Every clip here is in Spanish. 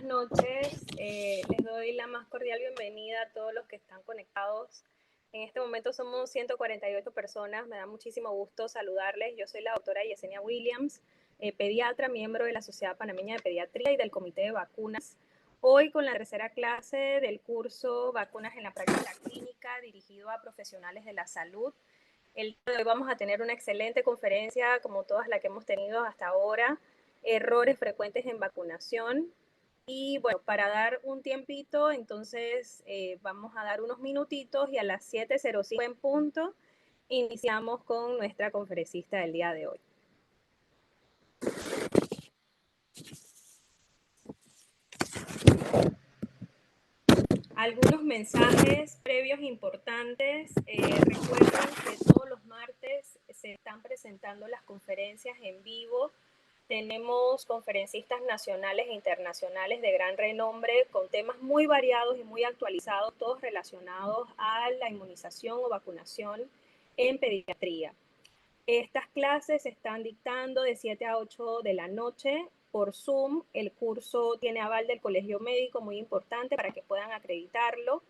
noches. Les doy la más cordial bienvenida a todos los que están conectados. En este momento somos 148 personas. Me da muchísimo gusto saludarles. Yo soy la doctora Yesenia Williams, pediatra, miembro de la Sociedad Panameña de Pediatría y del Comité de Vacunas. Hoy con la tercera clase del curso Vacunas en la Práctica Clínica, dirigido a profesionales de la salud. El día de hoy vamos a tener una excelente conferencia, como todas las que hemos tenido hasta ahora, errores frecuentes en vacunación. Y bueno, para dar un tiempito, entonces vamos a dar unos minutitos y a las 7:05 en punto iniciamos con nuestra conferencista del día de hoy. Algunos mensajes previos importantes. Recuerden que todos los martes se están presentando las conferencias en vivo. Tenemos conferencistas nacionales e internacionales de gran renombre con temas muy variados y muy actualizados, todos relacionados a la inmunización o vacunación en pediatría. Estas clases se están dictando de 7 a 8 de la noche por Zoom. El curso tiene aval del Colegio Médico, muy importante para que puedan acreditarlo.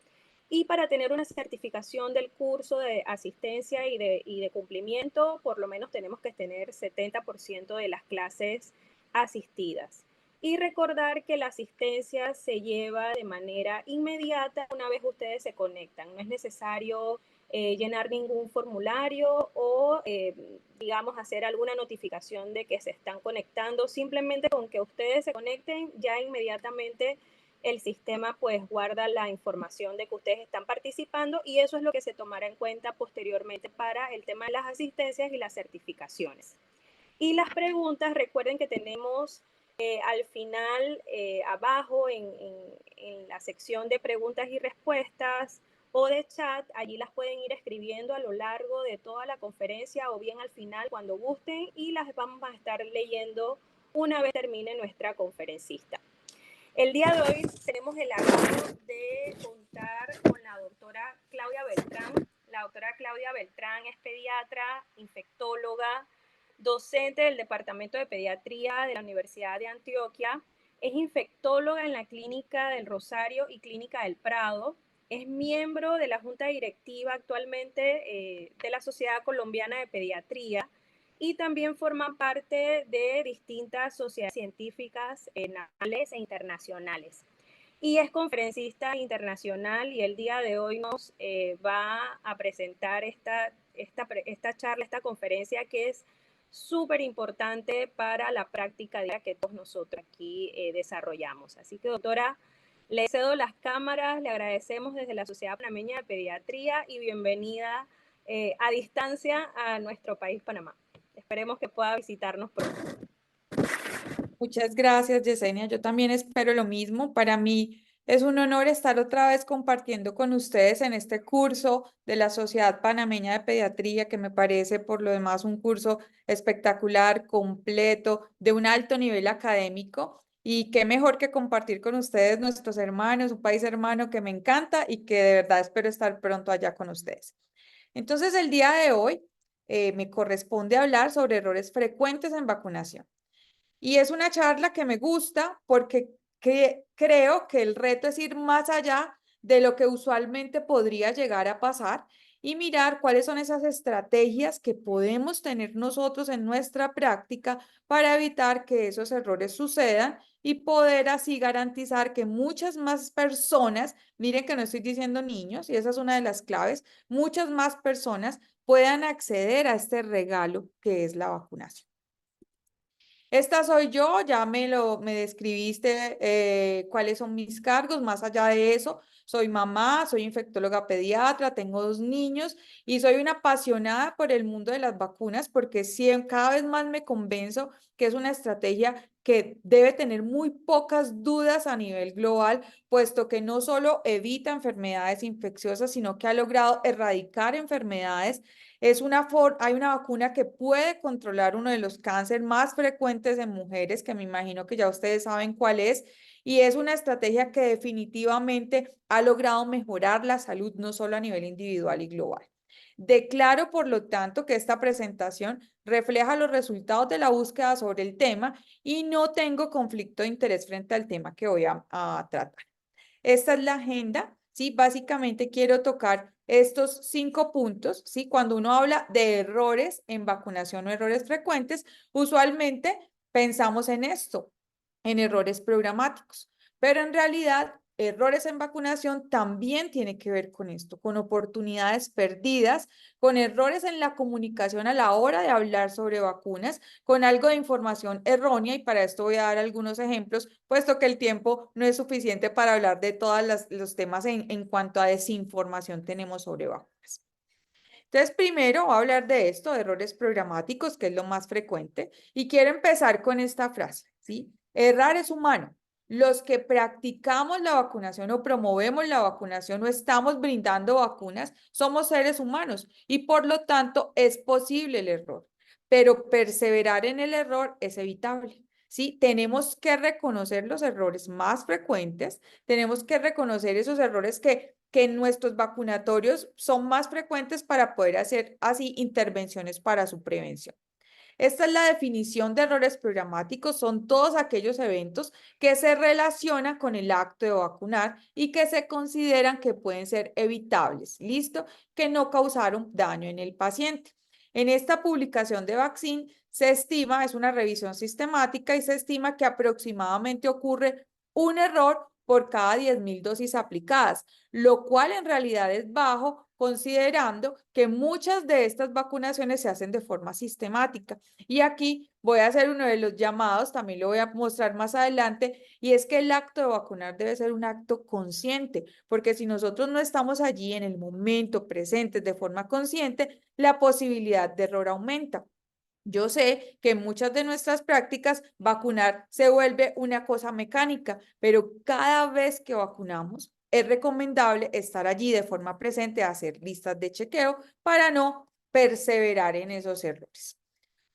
Y para tener una certificación del curso de asistencia y de cumplimiento, por lo menos tenemos que tener 70% de las clases asistidas. Y recordar que la asistencia se lleva de manera inmediata una vez ustedes se conectan. No es necesario llenar ningún formulario o, digamos, hacer alguna notificación de que se están conectando. Simplemente con que ustedes se conecten, ya inmediatamente el sistema pues guarda la información de que ustedes están participando y eso es lo que se tomará en cuenta posteriormente para el tema de las asistencias y las certificaciones. Y las preguntas, recuerden que tenemos al final, abajo en la sección de preguntas y respuestas o de chat, allí las pueden ir escribiendo a lo largo de toda la conferencia o bien al final cuando gusten y las vamos a estar leyendo una vez termine nuestra conferencista. El día de hoy tenemos el agrado de contar con la doctora Claudia Beltrán. La doctora Claudia Beltrán es pediatra, infectóloga, docente del Departamento de Pediatría de la Universidad de Antioquia. Es infectóloga en la Clínica del Rosario y Clínica del Prado. Es miembro de la Junta Directiva actualmente de la Sociedad Colombiana de Pediatría y también forma parte de distintas sociedades científicas nacionales e internacionales. Y es conferencista internacional y el día de hoy nos va a presentar esta charla, esta conferencia que es súper importante para la práctica diaria que todos nosotros aquí desarrollamos. Así que, doctora, le cedo las cámaras, le agradecemos desde la Sociedad Panameña de Pediatría y bienvenida a distancia a nuestro país, Panamá. Esperemos que pueda visitarnos pronto. Muchas gracias, Yesenia. Yo también espero lo mismo. Para mí es un honor estar otra vez compartiendo con ustedes en este curso de la Sociedad Panameña de Pediatría, que me parece por lo demás un curso espectacular, completo, de un alto nivel académico. Y qué mejor que compartir con ustedes, nuestros hermanos, un país hermano que me encanta y que de verdad espero estar pronto allá con ustedes. Entonces, el día de hoy me corresponde hablar sobre errores frecuentes en vacunación. Y es una charla que me gusta porque creo que el reto es ir más allá de lo que usualmente podría llegar a pasar y mirar cuáles son esas estrategias que podemos tener nosotros en nuestra práctica para evitar que esos errores sucedan y poder así garantizar que muchas más personas, miren que no estoy diciendo niños, y esa es una de las claves, muchas más personas puedan acceder a este regalo que es la vacunación. Esta soy yo, ya me describiste cuáles son mis cargos. Más allá de eso, soy mamá, soy infectóloga pediatra, tengo 2 niños y soy una apasionada por el mundo de las vacunas porque cada vez más me convenzo que es una estrategia que debe tener muy pocas dudas a nivel global, puesto que no solo evita enfermedades infecciosas, sino que ha logrado erradicar enfermedades. Hay una vacuna que puede controlar uno de los cánceres más frecuentes en mujeres, que me imagino que ya ustedes saben cuál es, y es una estrategia que definitivamente ha logrado mejorar la salud no solo a nivel individual y global. Declaro, por lo tanto, que esta presentación refleja los resultados de la búsqueda sobre el tema y no tengo conflicto de interés frente al tema que voy a tratar. Esta es la agenda, ¿sí? Básicamente quiero tocar estos 5 puntos, ¿sí? Cuando uno habla de errores en vacunación o errores frecuentes, usualmente pensamos en esto, en errores programáticos, pero en realidad errores en vacunación también tiene que ver con esto, con oportunidades perdidas, con errores en la comunicación a la hora de hablar sobre vacunas, con algo de información errónea, y para esto voy a dar algunos ejemplos, puesto que el tiempo no es suficiente para hablar de todos los temas en cuanto a desinformación tenemos sobre vacunas. Entonces, primero voy a hablar de esto, de errores programáticos, que es lo más frecuente, y quiero empezar con esta frase, ¿sí? Errar es humano. Los que practicamos la vacunación o promovemos la vacunación o estamos brindando vacunas, somos seres humanos y por lo tanto es posible el error, pero perseverar en el error es evitable. ¿Sí? Tenemos que reconocer los errores más frecuentes, tenemos que reconocer esos errores que en nuestros vacunatorios son más frecuentes para poder hacer así intervenciones para su prevención. Esta es la definición de errores programáticos, son todos aquellos eventos que se relacionan con el acto de vacunar y que se consideran que pueden ser evitables, ¿listo? Que no causaron daño en el paciente. En esta publicación de Vaccine se estima, es una revisión sistemática y se estima que aproximadamente ocurre un error por cada 10.000 dosis aplicadas, lo cual en realidad es bajo, considerando que muchas de estas vacunaciones se hacen de forma sistemática. Y aquí voy a hacer uno de los llamados, también lo voy a mostrar más adelante, y es que el acto de vacunar debe ser un acto consciente, porque si nosotros no estamos allí en el momento presentes de forma consciente, la posibilidad de error aumenta. Yo sé que en muchas de nuestras prácticas vacunar se vuelve una cosa mecánica, pero cada vez que vacunamos es recomendable estar allí de forma presente, hacer listas de chequeo para no perseverar en esos errores.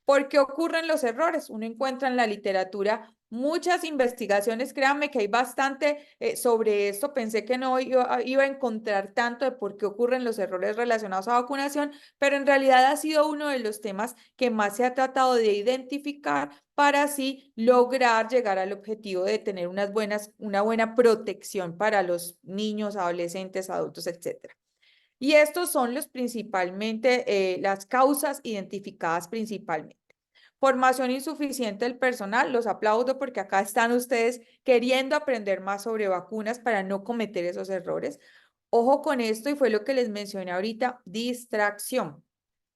¿Por qué ocurren los errores? Uno encuentra en la literatura muchas investigaciones, créanme que hay bastante sobre esto, pensé que no iba a encontrar tanto de por qué ocurren los errores relacionados a vacunación, pero en realidad ha sido uno de los temas que más se ha tratado de identificar para así lograr llegar al objetivo de tener una buena protección para los niños, adolescentes, adultos, etcétera. Y estos son los principalmente, las causas identificadas principalmente. Formación insuficiente del personal, los aplaudo porque acá están ustedes queriendo aprender más sobre vacunas para no cometer esos errores. Ojo con esto, y fue lo que les mencioné ahorita, distracción.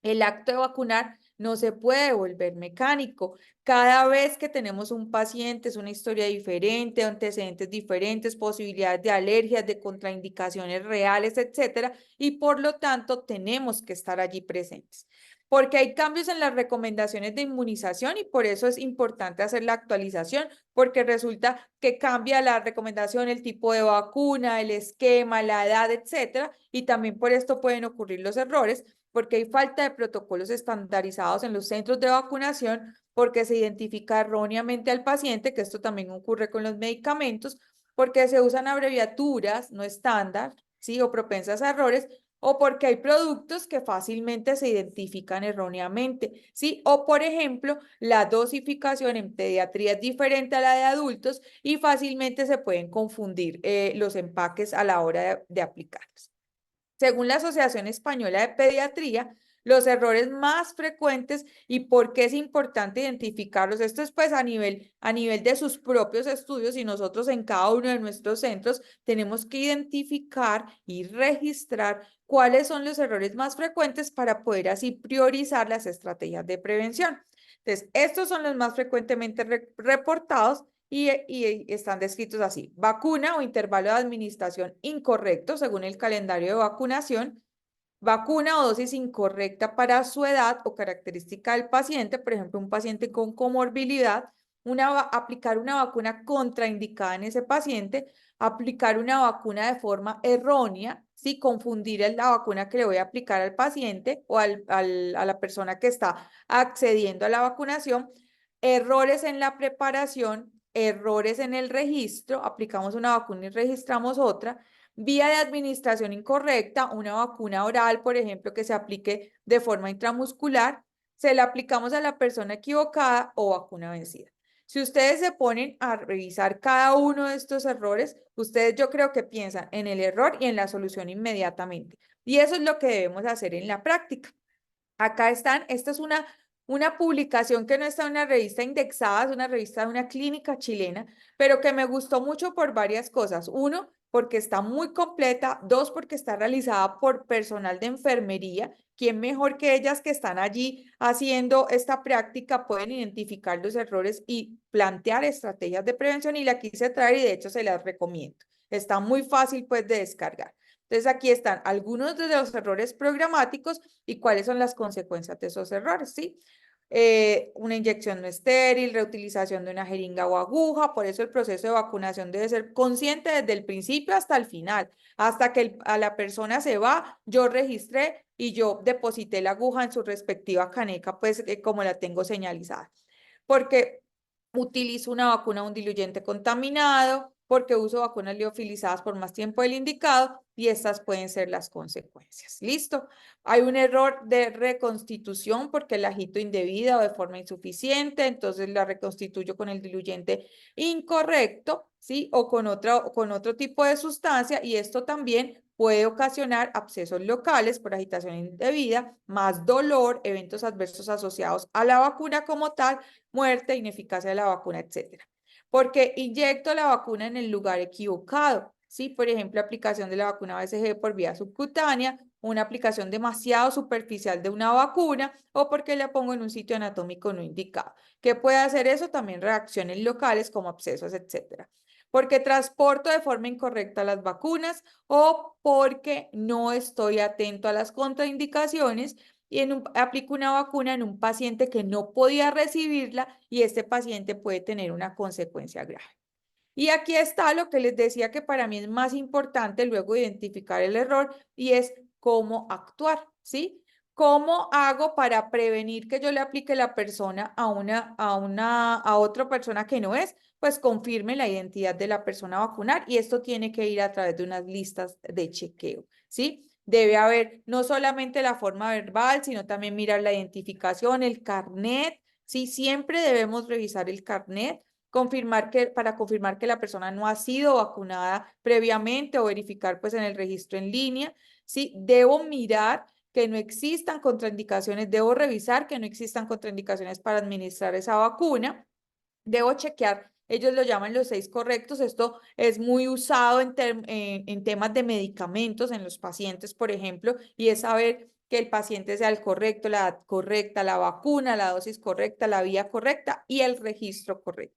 El acto de vacunar no se puede volver mecánico. Cada vez que tenemos un paciente es una historia diferente, antecedentes diferentes, posibilidades de alergias, de contraindicaciones reales, etcétera, y por lo tanto tenemos que estar allí presentes. Porque hay cambios en las recomendaciones de inmunización y por eso es importante hacer la actualización, porque resulta que cambia la recomendación, el tipo de vacuna, el esquema, la edad, etcétera, y también por esto pueden ocurrir los errores porque hay falta de protocolos estandarizados en los centros de vacunación, porque se identifica erróneamente al paciente, que esto también ocurre con los medicamentos, porque se usan abreviaturas no estándar, ¿sí? O propensas a errores, o porque hay productos que fácilmente se identifican erróneamente, ¿sí? O, por ejemplo, la dosificación en pediatría es diferente a la de adultos y fácilmente se pueden confundir los empaques a la hora de aplicarlos. Según la Asociación Española de Pediatría, los errores más frecuentes y por qué es importante identificarlos, esto es pues a nivel de sus propios estudios y nosotros en cada uno de nuestros centros tenemos que identificar y registrar cuáles son los errores más frecuentes para poder así priorizar las estrategias de prevención. Entonces, estos son los más frecuentemente reportados y están descritos así: vacuna o intervalo de administración incorrecto según el calendario de vacunación, vacuna o dosis incorrecta para su edad o característica del paciente, por ejemplo, un paciente con comorbilidad, aplicar una vacuna contraindicada en ese paciente, aplicar una vacuna de forma errónea, ¿sí? Confundir la vacuna que le voy a aplicar al paciente o a la persona que está accediendo a la vacunación, errores en la preparación, errores en el registro, aplicamos una vacuna y registramos otra, vía de administración incorrecta, una vacuna oral, por ejemplo, que se aplique de forma intramuscular, se la aplicamos a la persona equivocada o vacuna vencida. Si ustedes se ponen a revisar cada uno de estos errores, ustedes yo creo que piensan en el error y en la solución inmediatamente. Y eso es lo que debemos hacer en la práctica. Acá están, esta es una publicación que no está en una revista indexada, es una revista de una clínica chilena, pero que me gustó mucho por varias cosas. Uno, porque está muy completa. Dos, porque está realizada por personal de enfermería. ¿Quién mejor que ellas que están allí haciendo esta práctica pueden identificar los errores y plantear estrategias de prevención? Y la quise traer y de hecho se las recomiendo. Está muy fácil pues de descargar. Entonces aquí están algunos de los errores programáticos y cuáles son las consecuencias de esos errores, ¿sí? Una inyección no estéril, reutilización de una jeringa o aguja, por eso el proceso de vacunación debe ser consciente desde el principio hasta el final, hasta que a la persona se va, yo registré y yo deposité la aguja en su respectiva caneca, pues como la tengo señalizada. Porque utilizo una vacuna, un diluyente contaminado, porque uso vacunas liofilizadas por más tiempo del indicado y estas pueden ser las consecuencias. ¿Listo? Hay un error de reconstitución porque la agito indebida o de forma insuficiente, entonces la reconstituyo con el diluyente incorrecto, ¿sí? O con otro tipo de sustancia y esto también puede ocasionar abscesos locales por agitación indebida, más dolor, eventos adversos asociados a la vacuna como tal, muerte, ineficacia de la vacuna, etcétera. Porque inyecto la vacuna en el lugar equivocado, ¿sí? Por ejemplo, aplicación de la vacuna BCG por vía subcutánea, una aplicación demasiado superficial de una vacuna o porque la pongo en un sitio anatómico no indicado. ¿Qué puede hacer eso? También reacciones locales como abscesos, etcétera. Porque transporto de forma incorrecta las vacunas o porque no estoy atento a las contraindicaciones y aplico una vacuna en un paciente que no podía recibirla y este paciente puede tener una consecuencia grave. Y aquí está lo que les decía que para mí es más importante luego identificar el error y es cómo actuar, ¿sí? ¿Cómo hago para prevenir que yo le aplique la persona a otra persona que no es? Pues confirme la identidad de la persona a vacunar y esto tiene que ir a través de unas listas de chequeo, ¿sí? Debe haber no solamente la forma verbal, sino también mirar la identificación, el carnet, ¿sí? Siempre debemos revisar el carnet para confirmar que la persona no ha sido vacunada previamente o verificar pues en el registro en línea, ¿sí? Debo mirar que no existan contraindicaciones, debo revisar que no existan contraindicaciones para administrar esa vacuna, debo chequear, ellos lo llaman los 6 correctos, esto es muy usado en temas de medicamentos en los pacientes, por ejemplo, y es saber que el paciente sea el correcto, la edad correcta, la vacuna, la dosis correcta, la vía correcta y el registro correcto.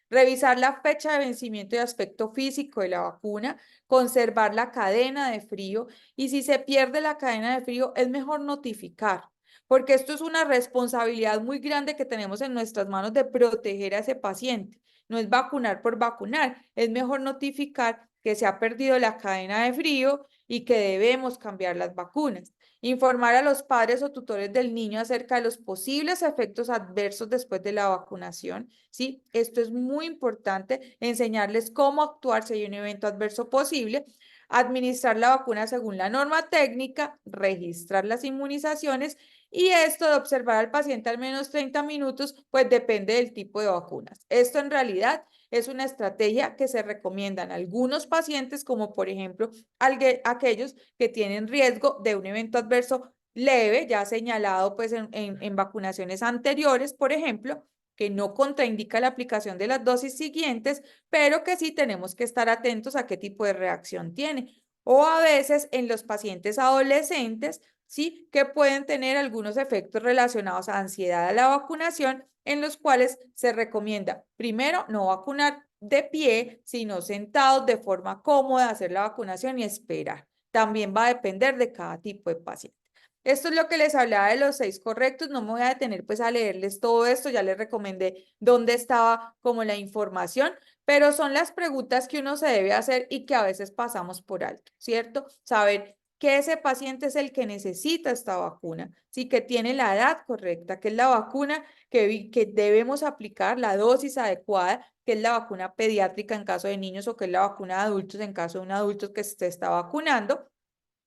Revisar la fecha de vencimiento y aspecto físico de la vacuna, conservar la cadena de frío y si se pierde la cadena de frío es mejor notificar, porque esto es una responsabilidad muy grande que tenemos en nuestras manos de proteger a ese paciente. No es vacunar por vacunar, es mejor notificar que se ha perdido la cadena de frío y que debemos cambiar las vacunas. Informar a los padres o tutores del niño acerca de los posibles efectos adversos después de la vacunación, ¿sí? Esto es muy importante, enseñarles cómo actuar si hay un evento adverso posible, administrar la vacuna según la norma técnica, registrar las inmunizaciones y esto de observar al paciente al menos 30 minutos, pues depende del tipo de vacunas. Esto en realidad es una estrategia que se recomienda en algunos pacientes, como por ejemplo aquellos que tienen riesgo de un evento adverso leve, ya señalado pues en vacunaciones anteriores, por ejemplo, que no contraindica la aplicación de las dosis siguientes, pero que sí tenemos que estar atentos a qué tipo de reacción tiene. O a veces en los pacientes adolescentes, sí, que pueden tener algunos efectos relacionados a ansiedad a la vacunación, en los cuales se recomienda primero no vacunar de pie, sino sentados de forma cómoda, hacer la vacunación y esperar. También va a depender de cada tipo de paciente. Esto es lo que les hablaba de los 6 correctos. No me voy a detener pues a leerles todo esto. Ya les recomendé dónde estaba como la información, pero son las preguntas que uno se debe hacer y que a veces pasamos por alto, ¿cierto? Saber que ese paciente es el que necesita esta vacuna, ¿sí? Que tiene la edad correcta, que es la vacuna que debemos aplicar, la dosis adecuada, que es la vacuna pediátrica en caso de niños o que es la vacuna de adultos en caso de un adulto que se está vacunando,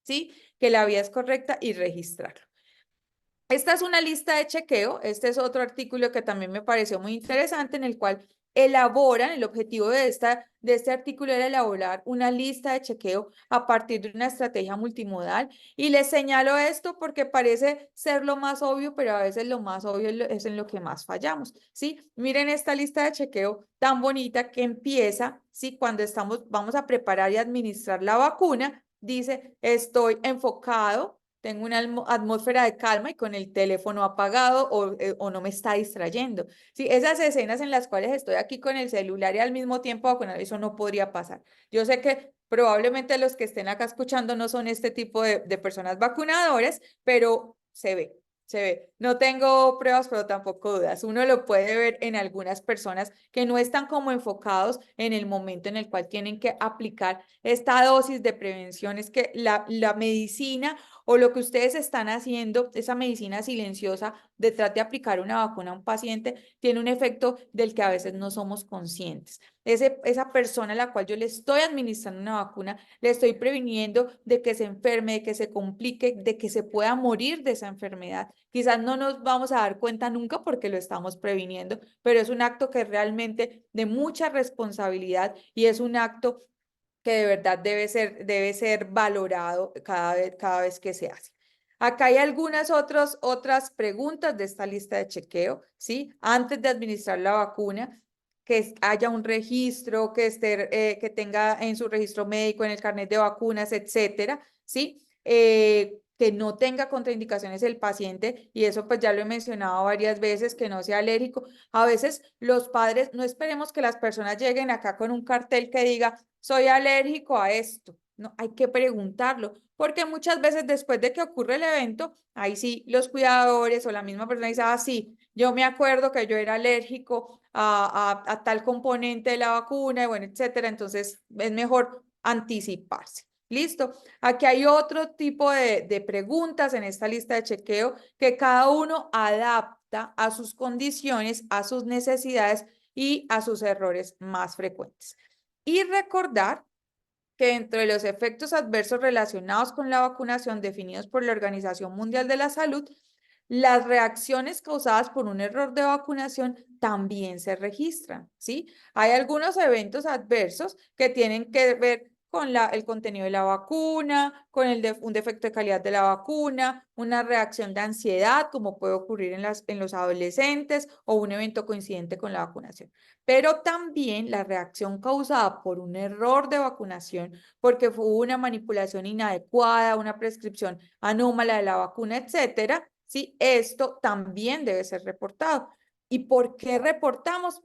¿sí? Que la vía es correcta y registrarlo. Esta es una lista de chequeo. Este es otro artículo que también me pareció muy interesante en el cual elaboran, el objetivo de este artículo era elaborar una lista de chequeo a partir de una estrategia multimodal. Y les señalo esto porque parece ser lo más obvio, pero a veces lo más obvio es en lo que más fallamos, ¿sí? Miren esta lista de chequeo tan bonita que empieza, ¿sí? Cuando vamos a preparar y administrar la vacuna, dice, estoy enfocado, tengo una atmósfera de calma y con el teléfono apagado o no me está distrayendo. Sí, esas escenas en las cuales estoy aquí con el celular y al mismo tiempo vacunado, eso no podría pasar. Yo sé que probablemente los que estén acá escuchando no son este tipo de personas vacunadoras, pero se ve. Se ve. No tengo pruebas, pero tampoco dudas. Uno lo puede ver en algunas personas que no están como enfocados en el momento en el cual tienen que aplicar esta dosis de prevención. Es que la medicina o lo que ustedes están haciendo, esa medicina silenciosa detrás de aplicar una vacuna a un paciente, tiene un efecto del que a veces no somos conscientes. Esa persona a la cual yo le estoy administrando una vacuna, le estoy previniendo de que se enferme, de que se complique, de que se pueda morir de esa enfermedad. Quizás no nos vamos a dar cuenta nunca porque lo estamos previniendo, pero es un acto que es realmente de mucha responsabilidad y es un acto que de verdad debe ser valorado cada vez que se hace. Acá hay algunas otras preguntas de esta lista de chequeo, ¿sí? Antes de administrar la vacuna, que haya un registro, que tenga en su registro médico, en el carnet de vacunas, etcétera, ¿sí? Que no tenga contraindicaciones el paciente, y eso pues ya lo he mencionado varias veces, que no sea alérgico. A veces los padres, no esperemos que las personas lleguen acá con un cartel que diga, soy alérgico a esto. No, hay que preguntarlo, porque muchas veces después de que ocurre el evento, ahí sí los cuidadores o la misma persona dice, ah, sí, yo me acuerdo que yo era alérgico a tal componente de la vacuna, y bueno, etcétera. Entonces es mejor anticiparse. ¿Listo? Aquí hay otro tipo de preguntas en esta lista de chequeo que cada uno adapta a sus condiciones, a sus necesidades y a sus errores más frecuentes. Y recordar que dentro de los efectos adversos relacionados con la vacunación definidos por la Organización Mundial de la Salud, las reacciones causadas por un error de vacunación también se registran, ¿sí? Hay algunos eventos adversos que tienen que ver con el contenido de la vacuna, con un defecto de calidad de la vacuna, una reacción de ansiedad, como puede ocurrir en los adolescentes, o un evento coincidente con la vacunación. Pero también la reacción causada por un error de vacunación, porque hubo una manipulación inadecuada, una prescripción anómala de la vacuna, etcétera, ¿sí? Esto también debe ser reportado. ¿Y por qué reportamos?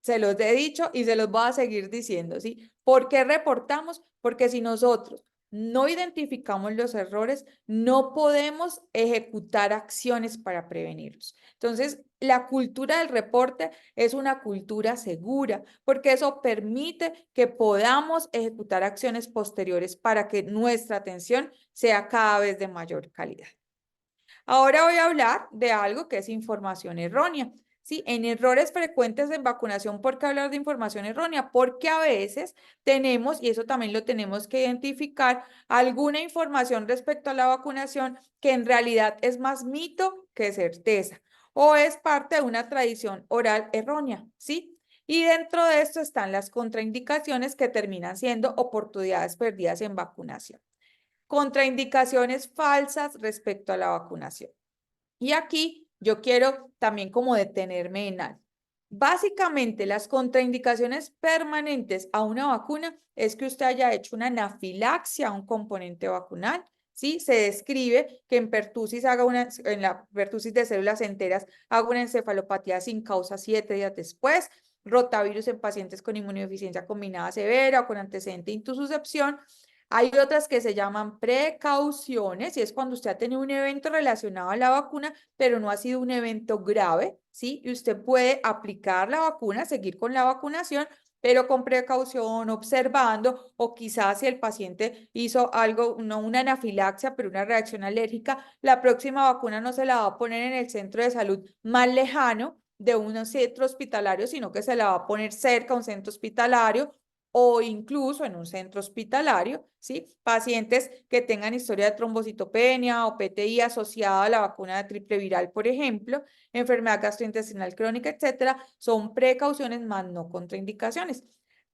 Se los he dicho y se los voy a seguir diciendo, ¿sí? ¿Por qué reportamos? Porque si nosotros no identificamos los errores, no podemos ejecutar acciones para prevenirlos. Entonces, la cultura del reporte es una cultura segura, porque eso permite que podamos ejecutar acciones posteriores para que nuestra atención sea cada vez de mayor calidad. Ahora voy a hablar de algo que es información errónea. Sí, en errores frecuentes en vacunación, ¿por qué hablar de información errónea? Porque a veces tenemos, y eso también lo tenemos que identificar, alguna información respecto a la vacunación que en realidad es más mito que certeza, o es parte de una tradición oral errónea, ¿sí? Y dentro de esto están las contraindicaciones que terminan siendo oportunidades perdidas en vacunación. Contraindicaciones falsas respecto a la vacunación. Y aquí yo quiero también como detenerme en algo. Básicamente, las contraindicaciones permanentes a una vacuna es que usted haya hecho una anafilaxia a un componente vacunal, ¿sí? Se describe que en la pertusis de células enteras haga una encefalopatía sin causa 7 días después, rotavirus en pacientes con inmunodeficiencia combinada severa o con antecedente de intususcepción. Hay otras que se llaman precauciones, y es cuando usted ha tenido un evento relacionado a la vacuna, pero no ha sido un evento grave, ¿sí? Y usted puede aplicar la vacuna, seguir con la vacunación, pero con precaución, observando, o quizás si el paciente hizo algo, no una anafilaxia, pero una reacción alérgica, la próxima vacuna no se la va a poner en el centro de salud más lejano de un centro hospitalario, sino que se la va a poner cerca a un centro hospitalario o incluso en un centro hospitalario, ¿sí? Pacientes que tengan historia de trombocitopenia o PTI asociada a la vacuna de triple viral, por ejemplo, enfermedad gastrointestinal crónica, etcétera, son precauciones más no contraindicaciones.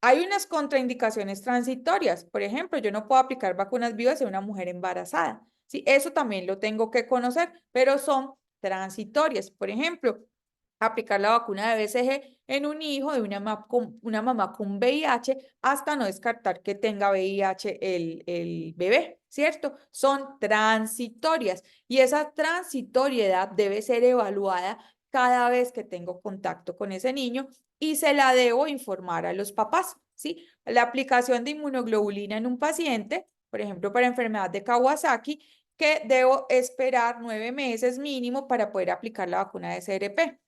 Hay unas contraindicaciones transitorias, por ejemplo, yo no puedo aplicar vacunas vivas en una mujer embarazada, ¿sí? Eso también lo tengo que conocer, pero son transitorias. Por ejemplo, aplicar la vacuna de BCG en un hijo de una mamá con VIH hasta no descartar que tenga VIH el bebé, ¿cierto? Son transitorias y esa transitoriedad debe ser evaluada cada vez que tengo contacto con ese niño y se la debo informar a los papás, ¿sí? La aplicación de inmunoglobulina en un paciente, por ejemplo, para enfermedad de Kawasaki, que debo esperar 9 meses mínimo para poder aplicar la vacuna de CRP.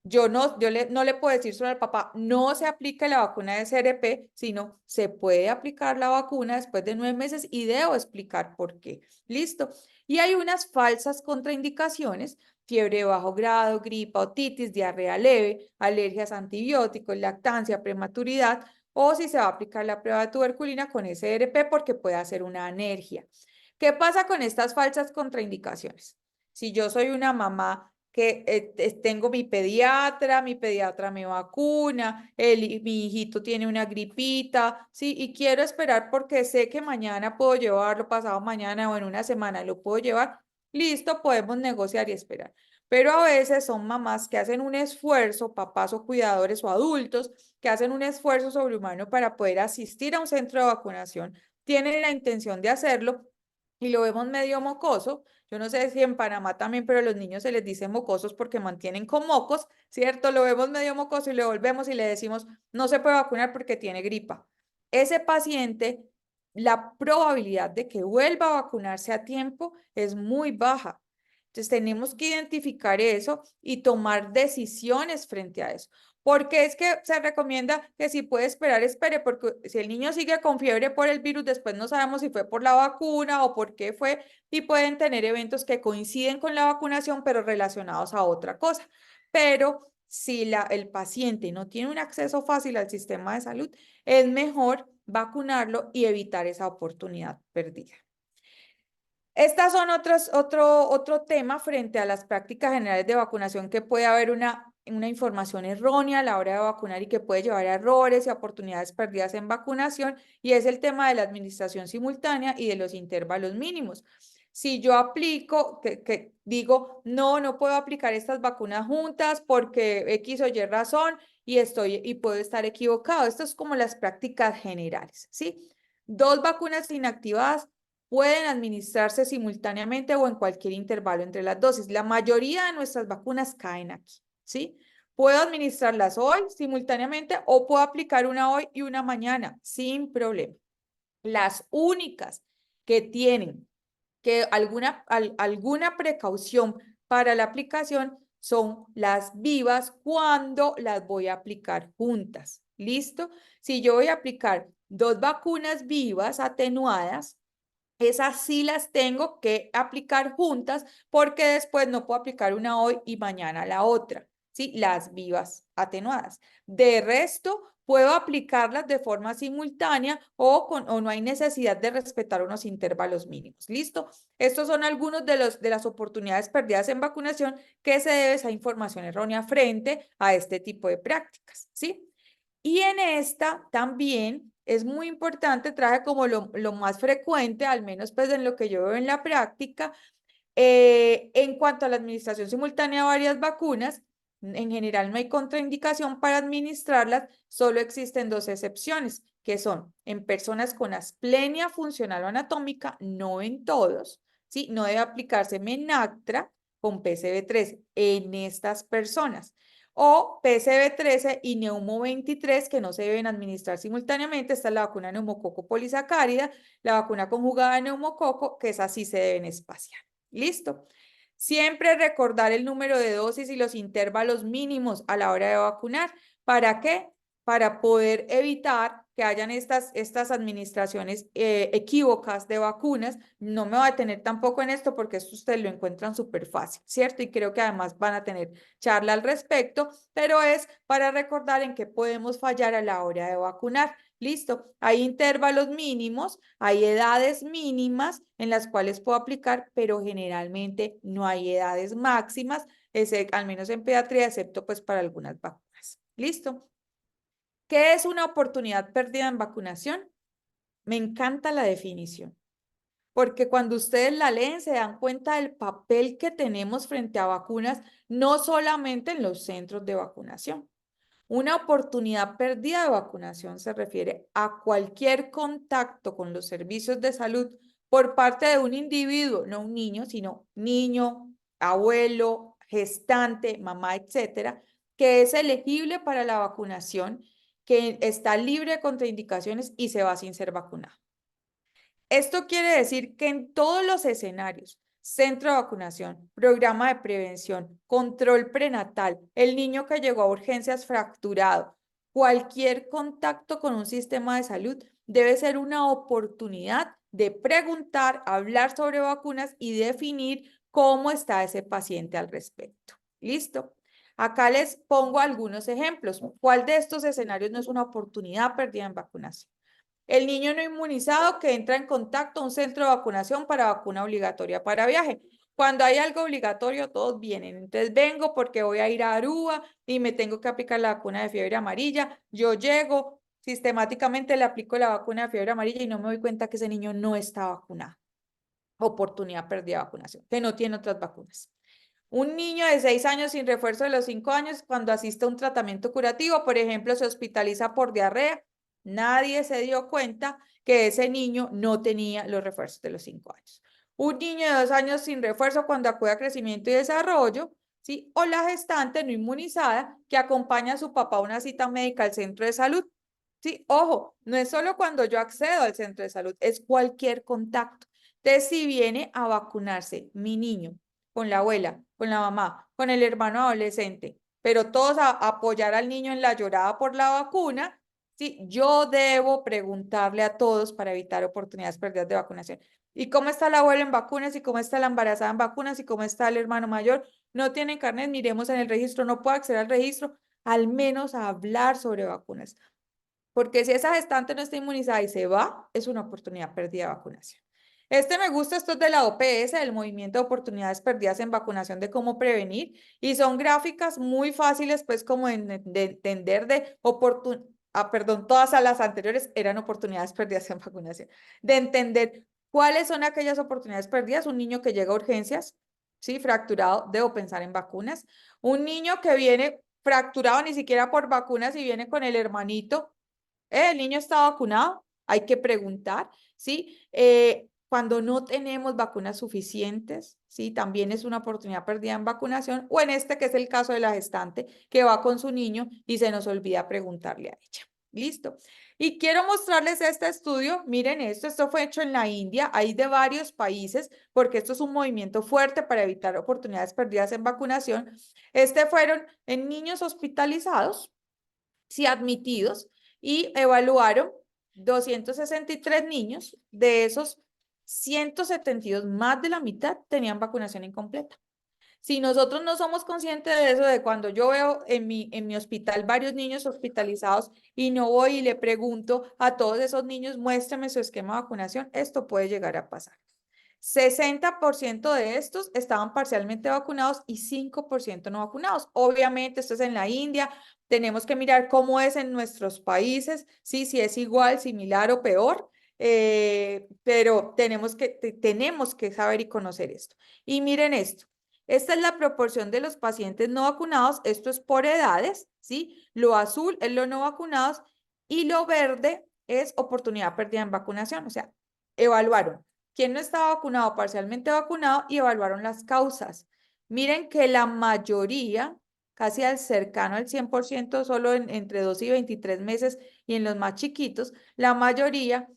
No le puedo decir solo al papá, no se aplique la vacuna de CRP, sino se puede aplicar la vacuna después de 9 meses y debo explicar por qué. ¿Listo? Y hay unas falsas contraindicaciones, fiebre de bajo grado, gripa, otitis, diarrea leve, alergias a antibióticos, lactancia, prematuridad, o si se va a aplicar la prueba de tuberculina con SRP porque puede hacer una alergia. ¿Qué pasa con estas falsas contraindicaciones? Si yo soy una mamá que tengo mi pediatra me vacuna, mi hijito tiene una gripita, ¿sí? Y quiero esperar porque sé que mañana puedo llevarlo, pasado mañana o en una semana lo puedo llevar, listo, podemos negociar y esperar. Pero a veces son mamás que hacen un esfuerzo, papás o cuidadores o adultos, que hacen un esfuerzo sobrehumano para poder asistir a un centro de vacunación, tienen la intención de hacerlo y lo vemos medio mocoso. Yo no sé si en Panamá también, pero a los niños se les dice mocosos porque mantienen con mocos, ¿cierto? Lo vemos medio mocoso y le volvemos y le decimos, no se puede vacunar porque tiene gripa. Ese paciente, la probabilidad de que vuelva a vacunarse a tiempo es muy baja. Entonces tenemos que identificar eso y tomar decisiones frente a eso. Porque es que se recomienda que si puede esperar, espere, porque si el niño sigue con fiebre por el virus, después no sabemos si fue por la vacuna o por qué fue, y pueden tener eventos que coinciden con la vacunación, pero relacionados a otra cosa. Pero si el paciente no tiene un acceso fácil al sistema de salud, es mejor vacunarlo y evitar esa oportunidad perdida. Estas son otro tema frente a las prácticas generales de vacunación que puede haber una información errónea a la hora de vacunar y que puede llevar a errores y oportunidades perdidas en vacunación, y es el tema de la administración simultánea y de los intervalos mínimos. Si yo aplico, que digo, no puedo aplicar estas vacunas juntas porque X o Y razón y puedo estar equivocado. Esto es como las prácticas generales, ¿sí? 2 vacunas inactivadas pueden administrarse simultáneamente o en cualquier intervalo entre las dosis. La mayoría de nuestras vacunas caen aquí, ¿sí? Puedo administrarlas hoy simultáneamente o puedo aplicar una hoy y una mañana sin problema. Las únicas que tienen que alguna precaución para la aplicación son las vivas cuando las voy a aplicar juntas. ¿Listo? Si yo voy a aplicar 2 vacunas vivas atenuadas, esas sí las tengo que aplicar juntas porque después no puedo aplicar una hoy y mañana la otra, ¿sí? Las vivas atenuadas. De resto, puedo aplicarlas de forma simultánea o no hay necesidad de respetar unos intervalos mínimos. ¿Listo? Estos son algunos de las oportunidades perdidas en vacunación que se debe a esa información errónea frente a este tipo de prácticas, ¿sí? Y en esta también es muy importante, traje como lo más frecuente, al menos pues en lo que yo veo en la práctica, en cuanto a la administración simultánea de varias vacunas. En general no hay contraindicación para administrarlas, solo existen 2 excepciones, que son en personas con asplenia funcional o anatómica, no en todos, ¿sí? No debe aplicarse Menactra con PCV13 en estas personas o PCV13 y Neumo 23 que no se deben administrar simultáneamente. Esta es la vacuna neumococo polisacárida, la vacuna conjugada de neumococo, que esas sí se deben espaciar. ¿Listo? Siempre recordar el número de dosis y los intervalos mínimos a la hora de vacunar. ¿Para qué? para poder evitar que hayan estas administraciones equívocas de vacunas. No me voy a detener tampoco en esto porque esto ustedes lo encuentran súper fácil, ¿cierto? Y creo que además van a tener charla al respecto, pero es para recordar en qué podemos fallar a la hora de vacunar. Listo, hay intervalos mínimos, hay edades mínimas en las cuales puedo aplicar, pero generalmente no hay edades máximas, al menos en pediatría, excepto pues para algunas vacunas. Listo. ¿Qué es una oportunidad perdida en vacunación? Me encanta la definición, porque cuando ustedes la leen se dan cuenta del papel que tenemos frente a vacunas, no solamente en los centros de vacunación. Una oportunidad perdida de vacunación se refiere a cualquier contacto con los servicios de salud por parte de un individuo, no un niño, sino niño, abuelo, gestante, mamá, etcétera, que es elegible para la vacunación, que está libre de contraindicaciones y se va sin ser vacunado. Esto quiere decir que en todos los escenarios, centro de vacunación, programa de prevención, control prenatal, el niño que llegó a urgencias fracturado, cualquier contacto con un sistema de salud debe ser una oportunidad de preguntar, hablar sobre vacunas y definir cómo está ese paciente al respecto. ¿Listo? Acá les pongo algunos ejemplos. ¿Cuál de estos escenarios no es una oportunidad perdida en vacunación? El niño no inmunizado que entra en contacto a un centro de vacunación para vacuna obligatoria para viaje. Cuando hay algo obligatorio, todos vienen. Entonces vengo porque voy a ir a Aruba y me tengo que aplicar la vacuna de fiebre amarilla. Yo llego, sistemáticamente le aplico la vacuna de fiebre amarilla y no me doy cuenta que ese niño no está vacunado. Oportunidad perdida de vacunación, que no tiene otras vacunas. Un niño de 6 años sin refuerzo de los 5 años, cuando asiste a un tratamiento curativo, por ejemplo, se hospitaliza por diarrea, nadie se dio cuenta que ese niño no tenía los refuerzos de los 5 años. Un niño de 2 años sin refuerzo cuando acude a crecimiento y desarrollo, ¿sí? O la gestante no inmunizada que acompaña a su papá a una cita médica al centro de salud. Sí, ojo, no es solo cuando yo accedo al centro de salud, es cualquier contacto. Entonces, si viene a vacunarse mi niño con la abuela, con la mamá, con el hermano adolescente, pero todos a apoyar al niño en la llorada por la vacuna, sí, yo debo preguntarle a todos para evitar oportunidades perdidas de vacunación. ¿Y cómo está la abuela en vacunas? ¿Y cómo está la embarazada en vacunas? ¿Y cómo está el hermano mayor? No tienen carnet, miremos en el registro, no puedo acceder al registro, al menos a hablar sobre vacunas. Porque si esa gestante no está inmunizada y se va, es una oportunidad perdida de vacunación. Este me gusta, esto es de la OPS, del Movimiento de Oportunidades Perdidas en Vacunación de cómo prevenir, y son gráficas muy fáciles, pues, como de entender perdón, todas las anteriores eran oportunidades perdidas en vacunación, de entender cuáles son aquellas oportunidades perdidas. Un niño que llega a urgencias, ¿sí? Fracturado, debo pensar en vacunas. Un niño que viene fracturado ni siquiera por vacunas y viene con el hermanito, ¿el niño está vacunado? Hay que preguntar, ¿sí? Cuando no tenemos vacunas suficientes, ¿sí? También es una oportunidad perdida en vacunación, o en este que es el caso de la gestante que va con su niño y se nos olvida preguntarle a ella. ¿Listo? Y quiero mostrarles este estudio. Miren esto fue hecho en la India, hay de varios países, porque esto es un movimiento fuerte para evitar oportunidades perdidas en vacunación. Fueron en niños hospitalizados, sí, admitidos, y evaluaron 263 niños. De esos 172, más de la mitad tenían vacunación incompleta. Si nosotros no somos conscientes de eso, de cuando yo veo en mi hospital varios niños hospitalizados y no voy y le pregunto a todos esos niños, muéstrame su esquema de vacunación, esto puede llegar a pasar. 60% de estos estaban parcialmente vacunados y 5% no vacunados. Obviamente, esto es en la India. Tenemos que mirar cómo es en nuestros países, sí, si es igual, similar o peor, pero tenemos que saber y conocer esto. Y miren esto. Esta es la proporción de los pacientes no vacunados. Esto es por edades, ¿sí? Lo azul es los no vacunados y lo verde es oportunidad perdida en vacunación. O sea, evaluaron quién no estaba vacunado, parcialmente vacunado, y evaluaron las causas. Miren que la mayoría, casi al cercano al 100%, solo entre 2 y 23 meses, y en los más chiquitos, la mayoría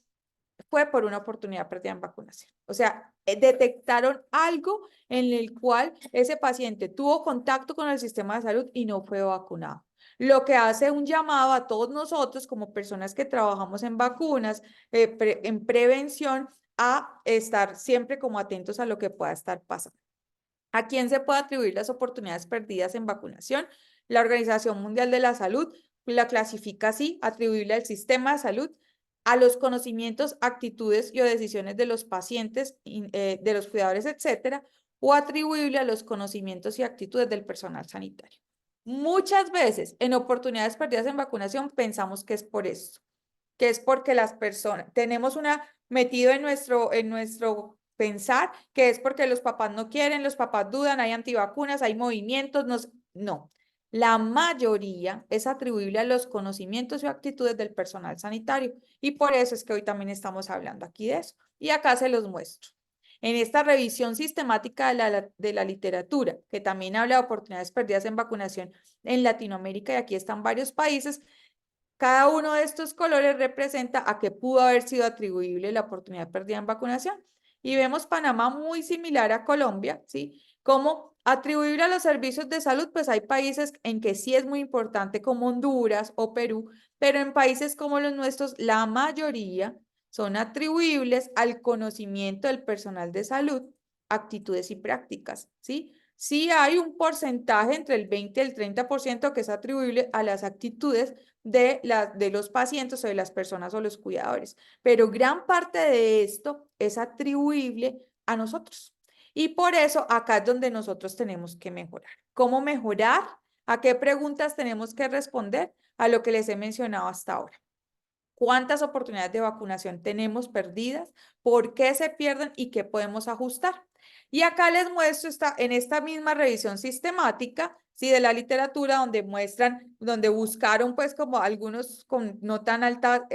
fue por una oportunidad perdida en vacunación. O sea, detectaron algo en el cual ese paciente tuvo contacto con el sistema de salud y no fue vacunado. lo que hace un llamado a todos nosotros como personas que trabajamos en vacunas, en prevención, a estar siempre como atentos a lo que pueda estar pasando. ¿A quién se puede atribuir las oportunidades perdidas en vacunación? La Organización Mundial de la Salud la clasifica así, atribuible al sistema de salud, a los conocimientos, actitudes y o decisiones de los pacientes, de los cuidadores, etcétera, o atribuible a los conocimientos y actitudes del personal sanitario. Muchas veces en oportunidades perdidas en vacunación pensamos que es por esto, que es porque las personas, tenemos una metido en nuestro pensar que es porque los papás no quieren, los papás dudan, hay antivacunas, hay movimientos, no. La mayoría es atribuible a los conocimientos y actitudes del personal sanitario y por eso es que hoy también estamos hablando aquí de eso. Y acá se los muestro. En esta revisión sistemática de la literatura, que también habla de oportunidades perdidas en vacunación en Latinoamérica y aquí están varios países, cada uno de estos colores representa a qué pudo haber sido atribuible la oportunidad perdida en vacunación. Y vemos Panamá muy similar a Colombia, ¿sí? Como atribuible a los servicios de salud, pues hay países en que sí es muy importante como Honduras o Perú, pero en países como los nuestros, la mayoría son atribuibles al conocimiento del personal de salud, actitudes y prácticas, ¿sí? Sí hay un porcentaje entre el 20 y el 30% que es atribuible a las actitudes de los pacientes o de las personas o los cuidadores. Pero gran parte de esto es atribuible a nosotros. Y por eso acá es donde nosotros tenemos que mejorar. ¿Cómo mejorar? ¿A qué preguntas tenemos que responder? A lo que les he mencionado hasta ahora. ¿Cuántas oportunidades de vacunación tenemos perdidas? ¿Por qué se pierden? ¿Y qué podemos ajustar? Y acá les muestro en esta misma revisión sistemática, ¿sí? De la literatura, donde muestran, donde buscaron pues como algunos con no tan alta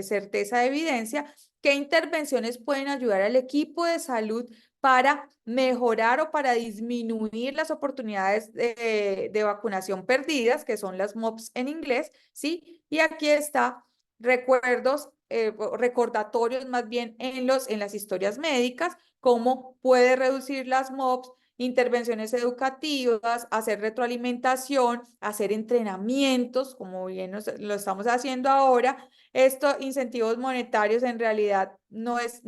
certeza de evidencia, qué intervenciones pueden ayudar al equipo de salud para mejorar o para disminuir las oportunidades de vacunación perdidas, que son las MOPS en inglés, ¿sí? Y aquí está recuerdos, recordatorios más bien en las historias médicas, cómo puede reducir las MOPS, intervenciones educativas, hacer retroalimentación, hacer entrenamientos, como bien lo estamos haciendo ahora. Estos incentivos monetarios en realidad no es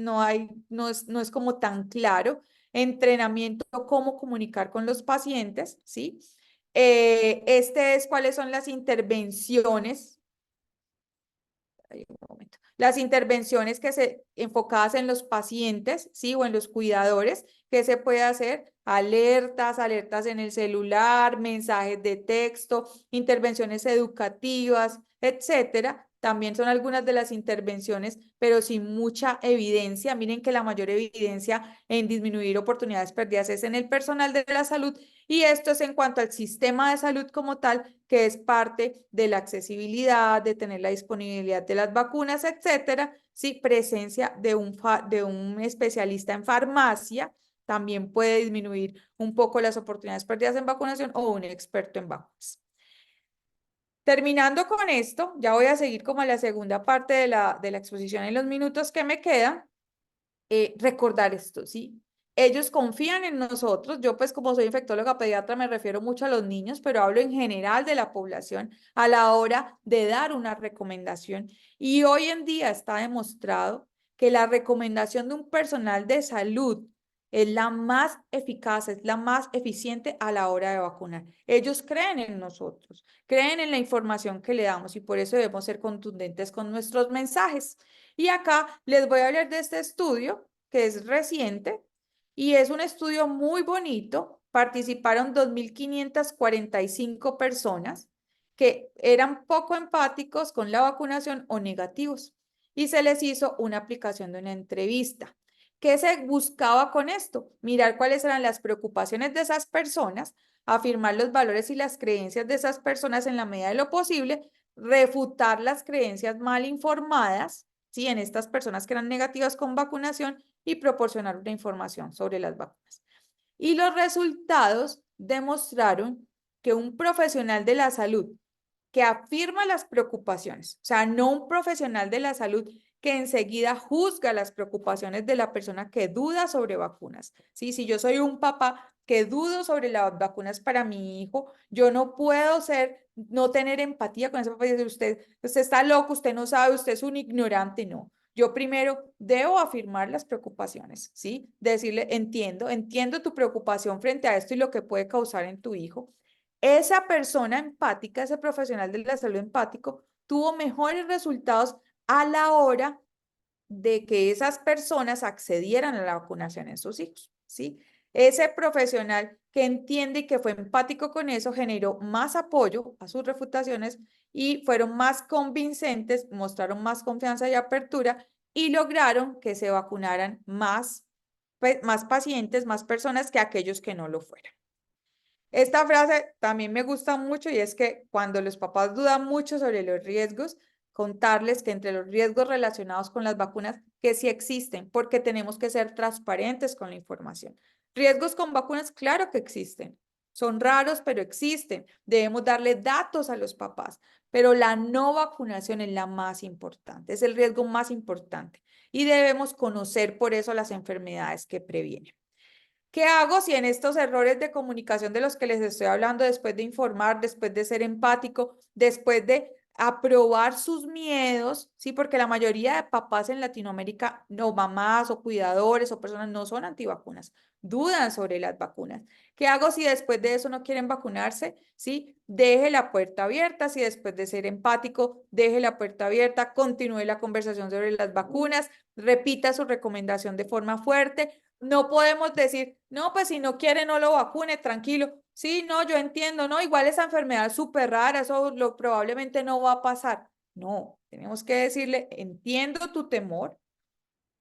como tan claro. Entrenamiento, cómo comunicar con los pacientes, ¿sí? Este es cuáles son las intervenciones. Las intervenciones que se enfocadas en los pacientes, ¿sí? O en los cuidadores, ¿qué se puede hacer? Alertas en el celular, mensajes de texto, intervenciones educativas, etcétera. También son algunas de las intervenciones, pero sin mucha evidencia. Miren que la mayor evidencia en disminuir oportunidades perdidas es en el personal de la salud y esto es en cuanto al sistema de salud como tal, que es parte de la accesibilidad, de tener la disponibilidad de las vacunas, etcétera. Sí, presencia de un especialista en farmacia también puede disminuir un poco las oportunidades perdidas en vacunación o un experto en vacunas. Terminando con esto, ya voy a seguir como a la segunda parte de la exposición en los minutos que me quedan. Recordar esto, ¿sí? Ellos confían en nosotros. Yo, pues, como soy infectóloga pediatra, me refiero mucho a los niños, pero hablo en general de la población a la hora de dar una recomendación. Y hoy en día está demostrado que la recomendación de un personal de salud es la más eficaz, es la más eficiente a la hora de vacunar. Ellos creen en nosotros, creen en la información que le damos y por eso debemos ser contundentes con nuestros mensajes. Y acá les voy a hablar de este estudio que es reciente y es un estudio muy bonito. Participaron 2.545 personas que eran poco empáticos con la vacunación o negativos y se les hizo una aplicación de una entrevista. ¿Qué se buscaba con esto? Mirar cuáles eran las preocupaciones de esas personas, afirmar los valores y las creencias de esas personas en la medida de lo posible, refutar las creencias mal informadas, ¿sí? En estas personas que eran negativas con vacunación y proporcionar una información sobre las vacunas. Y los resultados demostraron que un profesional de la salud que afirma las preocupaciones, o sea, no un profesional de la salud que enseguida juzga las preocupaciones de la persona que duda sobre vacunas. ¿Sí? Si yo soy un papá que dudo sobre las vacunas para mi hijo, yo no puedo no tener empatía con ese papá y decir, usted está loco, usted no sabe, usted es un ignorante, no. Yo primero debo afirmar las preocupaciones, ¿sí? Decirle, entiendo tu preocupación frente a esto y lo que puede causar en tu hijo. Esa persona empática, ese profesional de la salud empático, tuvo mejores resultados a la hora de que esas personas accedieran a la vacunación en sus hijos, ¿sí? Ese profesional que entiende y que fue empático con eso generó más apoyo a sus refutaciones y fueron más convincentes, mostraron más confianza y apertura y lograron que se vacunaran más pacientes, más personas que aquellos que no lo fueran. Esta frase también me gusta mucho y es que cuando los papás dudan mucho sobre los riesgos, contarles que entre los riesgos relacionados con las vacunas, que sí existen, porque tenemos que ser transparentes con la información. Riesgos con vacunas, claro que existen. Son raros, pero existen. Debemos darle datos a los papás, pero la no vacunación es la más importante, es el riesgo más importante y debemos conocer por eso las enfermedades que previenen. ¿Qué hago si en estos errores de comunicación de los que les estoy hablando, después de informar, después de ser empático, después de aprobar sus miedos, sí, porque la mayoría de papás en Latinoamérica, no mamás o cuidadores o personas no son antivacunas, dudan sobre las vacunas? ¿Qué hago si después de eso no quieren vacunarse? Sí, deje la puerta abierta, si después de ser empático, deje la puerta abierta, continúe la conversación sobre las vacunas, repita su recomendación de forma fuerte. No podemos decir, no, pues si no quiere, no lo vacune, tranquilo. Sí, no, yo entiendo, ¿no? Igual esa enfermedad es súper rara, eso probablemente no va a pasar. No, tenemos que decirle, entiendo tu temor,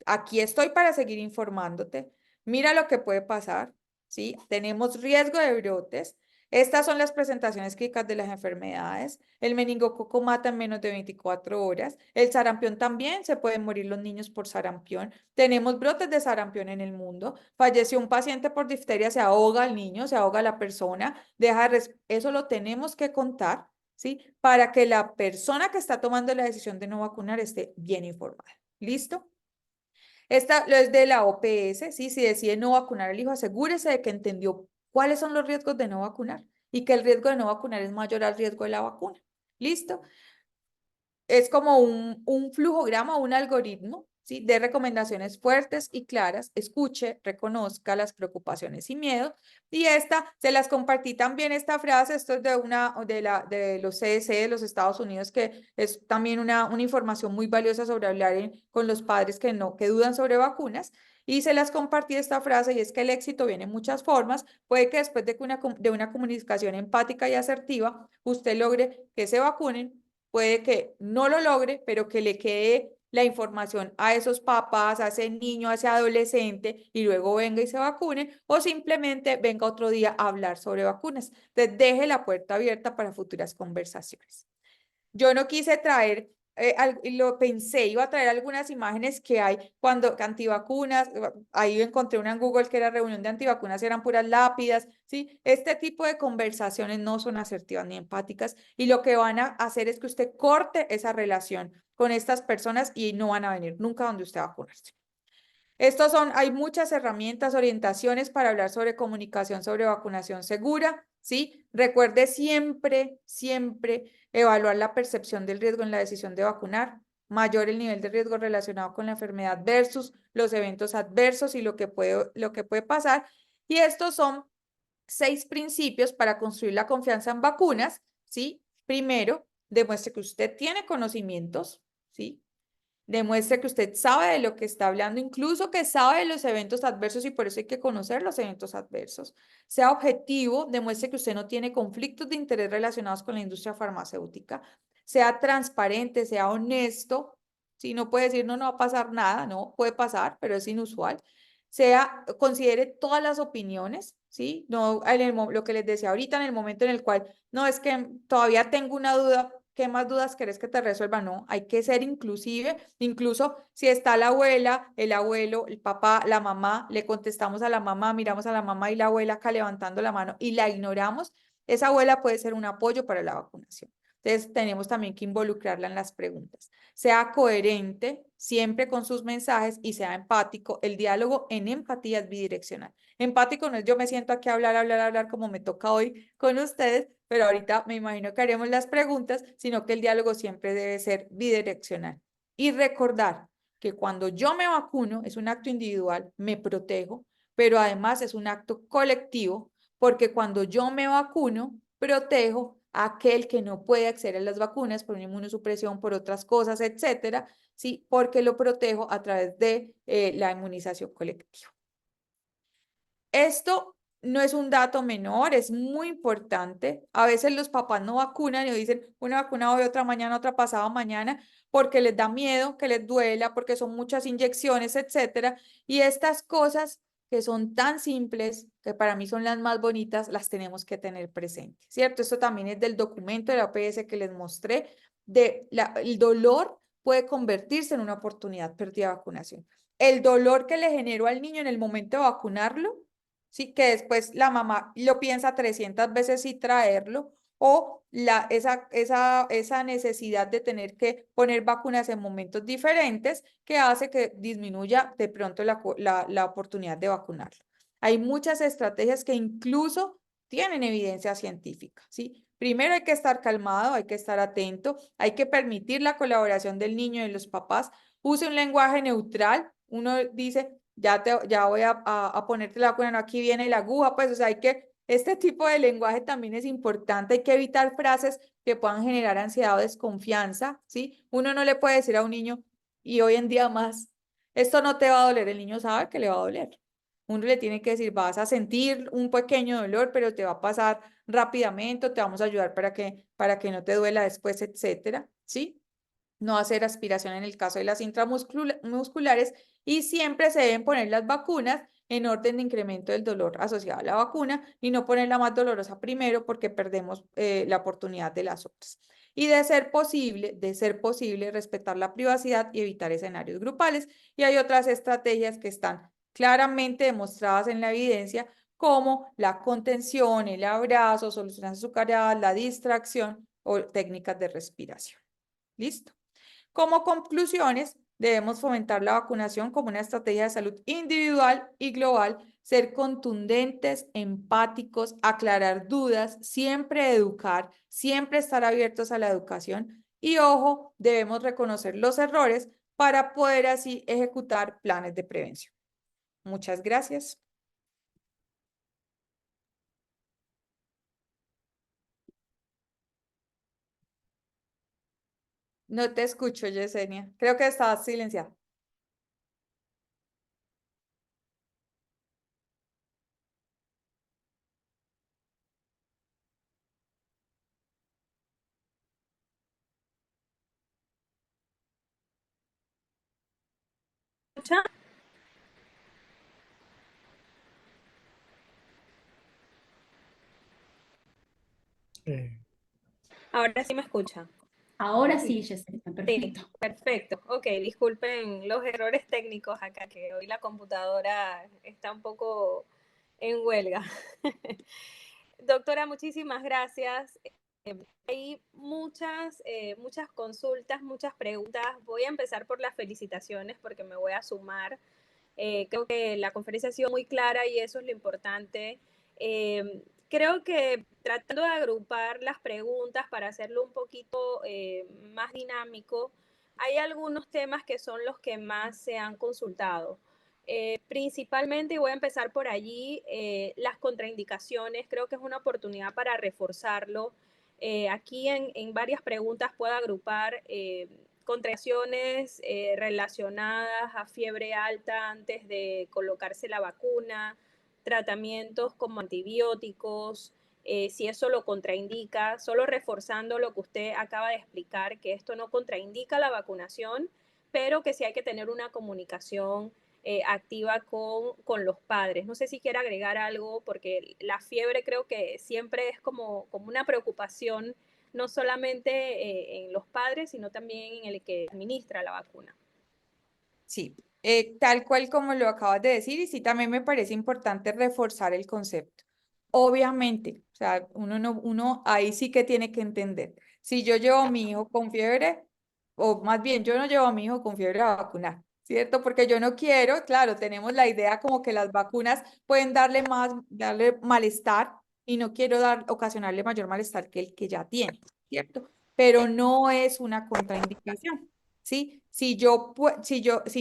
aquí estoy para seguir informándote. Mira lo que puede pasar, ¿sí? Tenemos riesgo de brotes. Estas son las presentaciones clínicas de las enfermedades. El meningococo mata en menos de 24 horas. El sarampión también, se pueden morir los niños por sarampión. Tenemos brotes de sarampión en el mundo. Falleció un paciente por difteria, se ahoga el niño, se ahoga la persona. Eso lo tenemos que contar, ¿sí? Para que la persona que está tomando la decisión de no vacunar esté bien informada. ¿Listo? Esta es de la OPS, ¿sí? Si decide no vacunar al hijo, asegúrese de que entendió cuáles son los riesgos de no vacunar y que el riesgo de no vacunar es mayor al riesgo de la vacuna. ¿Listo? Es como un flujograma, un algoritmo, ¿sí? De recomendaciones fuertes y claras. Escuche, reconozca las preocupaciones y miedos. Y esta, se las compartí también esta frase, esto es de los CDC de los Estados Unidos, que es también una información muy valiosa sobre hablar con los padres que dudan sobre vacunas. Y se las compartí esta frase y es que el éxito viene en muchas formas. Puede que después de una comunicación empática y asertiva, usted logre que se vacunen. Puede que no lo logre, pero que le quede la información a esos papás, a ese niño, a ese adolescente y luego venga y se vacune o simplemente venga otro día a hablar sobre vacunas. Entonces, deje la puerta abierta para futuras conversaciones. Yo no quise traer, lo pensé, iba a traer algunas imágenes que hay cuando antivacunas, ahí encontré una en Google que era reunión de antivacunas, eran puras lápidas, ¿sí? Este tipo de conversaciones no son asertivas ni empáticas y lo que van a hacer es que usted corte esa relación con estas personas y no van a venir nunca donde usted va a vacunarse. Hay muchas herramientas, orientaciones para hablar sobre comunicación, sobre vacunación segura, ¿sí? Recuerde siempre, siempre evaluar la percepción del riesgo en la decisión de vacunar, mayor el nivel de riesgo relacionado con la enfermedad versus los eventos adversos y lo que puede pasar. Y estos son 6 principios para construir la confianza en vacunas, ¿sí? Primero, demuestre que usted tiene conocimientos, ¿sí? Demuestre que usted sabe de lo que está hablando, incluso que sabe de los eventos adversos y por eso hay que conocer los eventos adversos. Sea objetivo, demuestre que usted no tiene conflictos de interés relacionados con la industria farmacéutica. Sea transparente, sea honesto. Si no puede decir, no, no va a pasar nada, no, puede pasar, pero es inusual. Considere todas las opiniones, ¿sí? No, lo que les decía ahorita, en el momento en el cual, no, es que todavía tengo una duda. ¿Qué más dudas querés que te resuelva? No, hay que ser inclusive, incluso si está la abuela, el abuelo, el papá, la mamá, le contestamos a la mamá, miramos a la mamá y la abuela acá levantando la mano y la ignoramos, esa abuela puede ser un apoyo para la vacunación. Entonces, tenemos también que involucrarla en las preguntas. Sea coherente siempre con sus mensajes y sea empático. El diálogo en empatía es bidireccional. Empático no es yo me siento aquí a hablar, hablar, hablar como me toca hoy con ustedes, pero ahorita me imagino que haremos las preguntas, sino que el diálogo siempre debe ser bidireccional. Y recordar que cuando yo me vacuno es un acto individual, me protejo, pero además es un acto colectivo, porque cuando yo me vacuno, protejo a aquel que no puede acceder a las vacunas por una inmunosupresión, por otras cosas, etcétera, ¿sí? Porque lo protejo a través de la inmunización colectiva. Esto no es un dato menor, es muy importante. A veces los papás no vacunan y dicen una vacuna hoy, otra mañana, otra pasada mañana, porque les da miedo, que les duela, porque son muchas inyecciones, etcétera. Y estas cosas que son tan simples, que para mí son las más bonitas, las tenemos que tener presentes, ¿cierto? Esto también es del documento de la OPS que les mostré, el dolor puede convertirse en una oportunidad perdida de vacunación. El dolor que le generó al niño en el momento de vacunarlo, sí, que después la mamá lo piensa 300 veces si traerlo, o esa necesidad de tener que poner vacunas en momentos diferentes que hace que disminuya de pronto la oportunidad de vacunarlo. Hay muchas estrategias que incluso tienen evidencia científica, ¿sí? Primero hay que estar calmado, hay que estar atento, hay que permitir la colaboración del niño y de los papás. Use un lenguaje neutral. Uno dice, ya voy a ponerte la vacuna, no, aquí viene la aguja, pues, o sea, este tipo de lenguaje también es importante, hay que evitar frases que puedan generar ansiedad o desconfianza, ¿sí? Uno no le puede decir a un niño, y hoy en día más, esto no te va a doler, el niño sabe que le va a doler. Uno le tiene que decir, vas a sentir un pequeño dolor, pero te va a pasar rápidamente, te vamos a ayudar para que no te duela después, etcétera, ¿sí? No hacer aspiración en el caso de las intramusculares y siempre se deben poner las vacunas en orden de incremento del dolor asociado a la vacuna y no poner la más dolorosa primero porque perdemos la oportunidad de las otras. Y de ser posible, respetar la privacidad y evitar escenarios grupales. Y hay otras estrategias que están claramente demostradas en la evidencia, como la contención, el abrazo, soluciones azucaradas, la distracción o técnicas de respiración. ¿Listo? Como conclusiones, debemos fomentar la vacunación como una estrategia de salud individual y global, ser contundentes, empáticos, aclarar dudas, siempre educar, siempre estar abiertos a la educación y, ojo, debemos reconocer los errores para poder así ejecutar planes de prevención. Muchas gracias. No te escucho, Yesenia. Creo que estabas silenciada. ¿Escucha? Eh, Ahora sí me escucha. Ahora sí, Yesenia, Sí, perfecto. perfecto. Ok, disculpen los errores técnicos acá, que hoy la computadora está un poco en huelga. Doctora, muchísimas gracias. Hay muchas consultas, muchas preguntas. Voy a empezar por las felicitaciones porque me voy a sumar. Creo que la conferencia ha sido muy clara y eso es lo importante. Creo que tratando de agrupar las preguntas para hacerlo un poquito más dinámico, hay algunos temas que son los que más se han consultado. Principalmente, y voy a empezar por allí, las contraindicaciones, creo que es una oportunidad para reforzarlo. Aquí en varias preguntas puedo agrupar contracciones relacionadas a fiebre alta antes de colocarse la vacuna, tratamientos como antibióticos, si eso lo contraindica, solo reforzando lo que usted acaba de explicar, que esto no contraindica la vacunación, pero que sí hay que tener una comunicación activa con los padres. No sé si quiere agregar algo, porque la fiebre creo que siempre es como una preocupación no solamente en los padres, sino también en el que administra la vacuna. Sí, tal cual como lo acabas de decir, y sí, también me parece importante reforzar el concepto. Obviamente, o sea, uno ahí sí que tiene que entender. si yo llevo a mi hijo con fiebre, o más bien yo no llevo a mi hijo con fiebre a vacunar, ¿cierto? Porque yo no quiero, claro, tenemos la idea como que las vacunas pueden darle malestar y no quiero ocasionarle mayor malestar que el que ya tiene, ¿cierto? Pero no es una contraindicación. ¿Sí? Si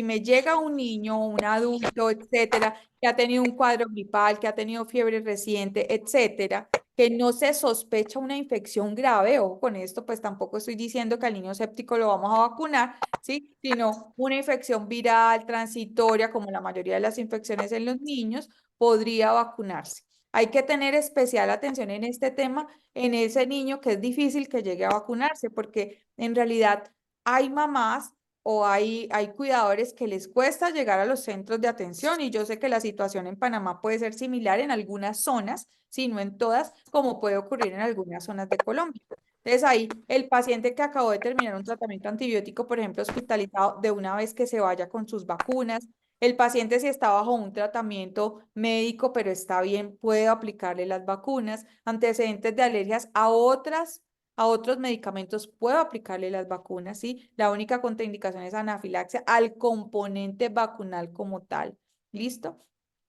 me llega un niño, un adulto, etcétera, que ha tenido un cuadro gripal, que ha tenido fiebre reciente, etcétera, que no se sospecha una infección grave, ojo con esto, pues tampoco estoy diciendo que al niño séptico lo vamos a vacunar, ¿sí? Sino una infección viral transitoria, como la mayoría de las infecciones en los niños, podría vacunarse. Hay que tener especial atención en este tema, en ese niño que es difícil que llegue a vacunarse, porque en realidad hay mamás o hay cuidadores que les cuesta llegar a los centros de atención y yo sé que la situación en Panamá puede ser similar en algunas zonas, si no en todas, como puede ocurrir en algunas zonas de Colombia. Entonces ahí el paciente que acabó de terminar un tratamiento antibiótico, por ejemplo, hospitalizado, de una vez que se vaya con sus vacunas. El paciente si está bajo un tratamiento médico, pero está bien, puede aplicarle las vacunas. Antecedentes de alergias a otros medicamentos puedo aplicarle las vacunas, ¿sí? La única contraindicación es anafilaxia al componente vacunal como tal. ¿Listo?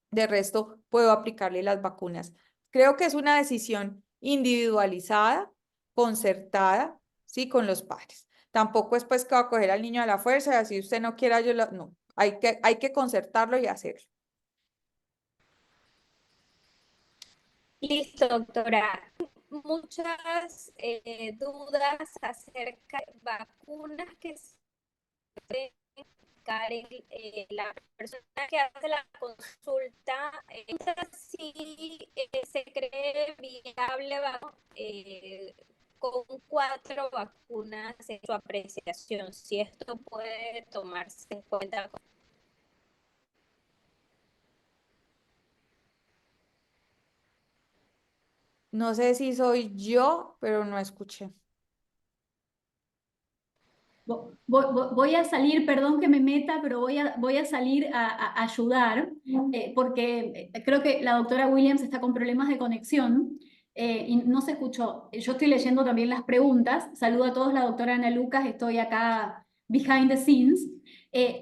De resto, puedo aplicarle las vacunas. Creo que es una decisión individualizada, concertada, ¿sí? Con los padres. Tampoco es pues que va a coger al niño a la fuerza y así usted no quiera, no, hay que concertarlo y hacerlo. Listo, doctora. Muchas dudas acerca de vacunas que se pueden aplicar la persona que hace la consulta. Si se cree viable con 4 vacunas en su apreciación, si esto puede tomarse en cuenta. No sé si soy yo, pero no escuché. Voy a salir, perdón que me meta, pero voy a salir a ayudar, porque creo que la doctora Williams está con problemas de conexión y no se escuchó. Yo estoy leyendo también las preguntas. Saludo a todos, la doctora Ana Lucas, estoy acá behind the scenes.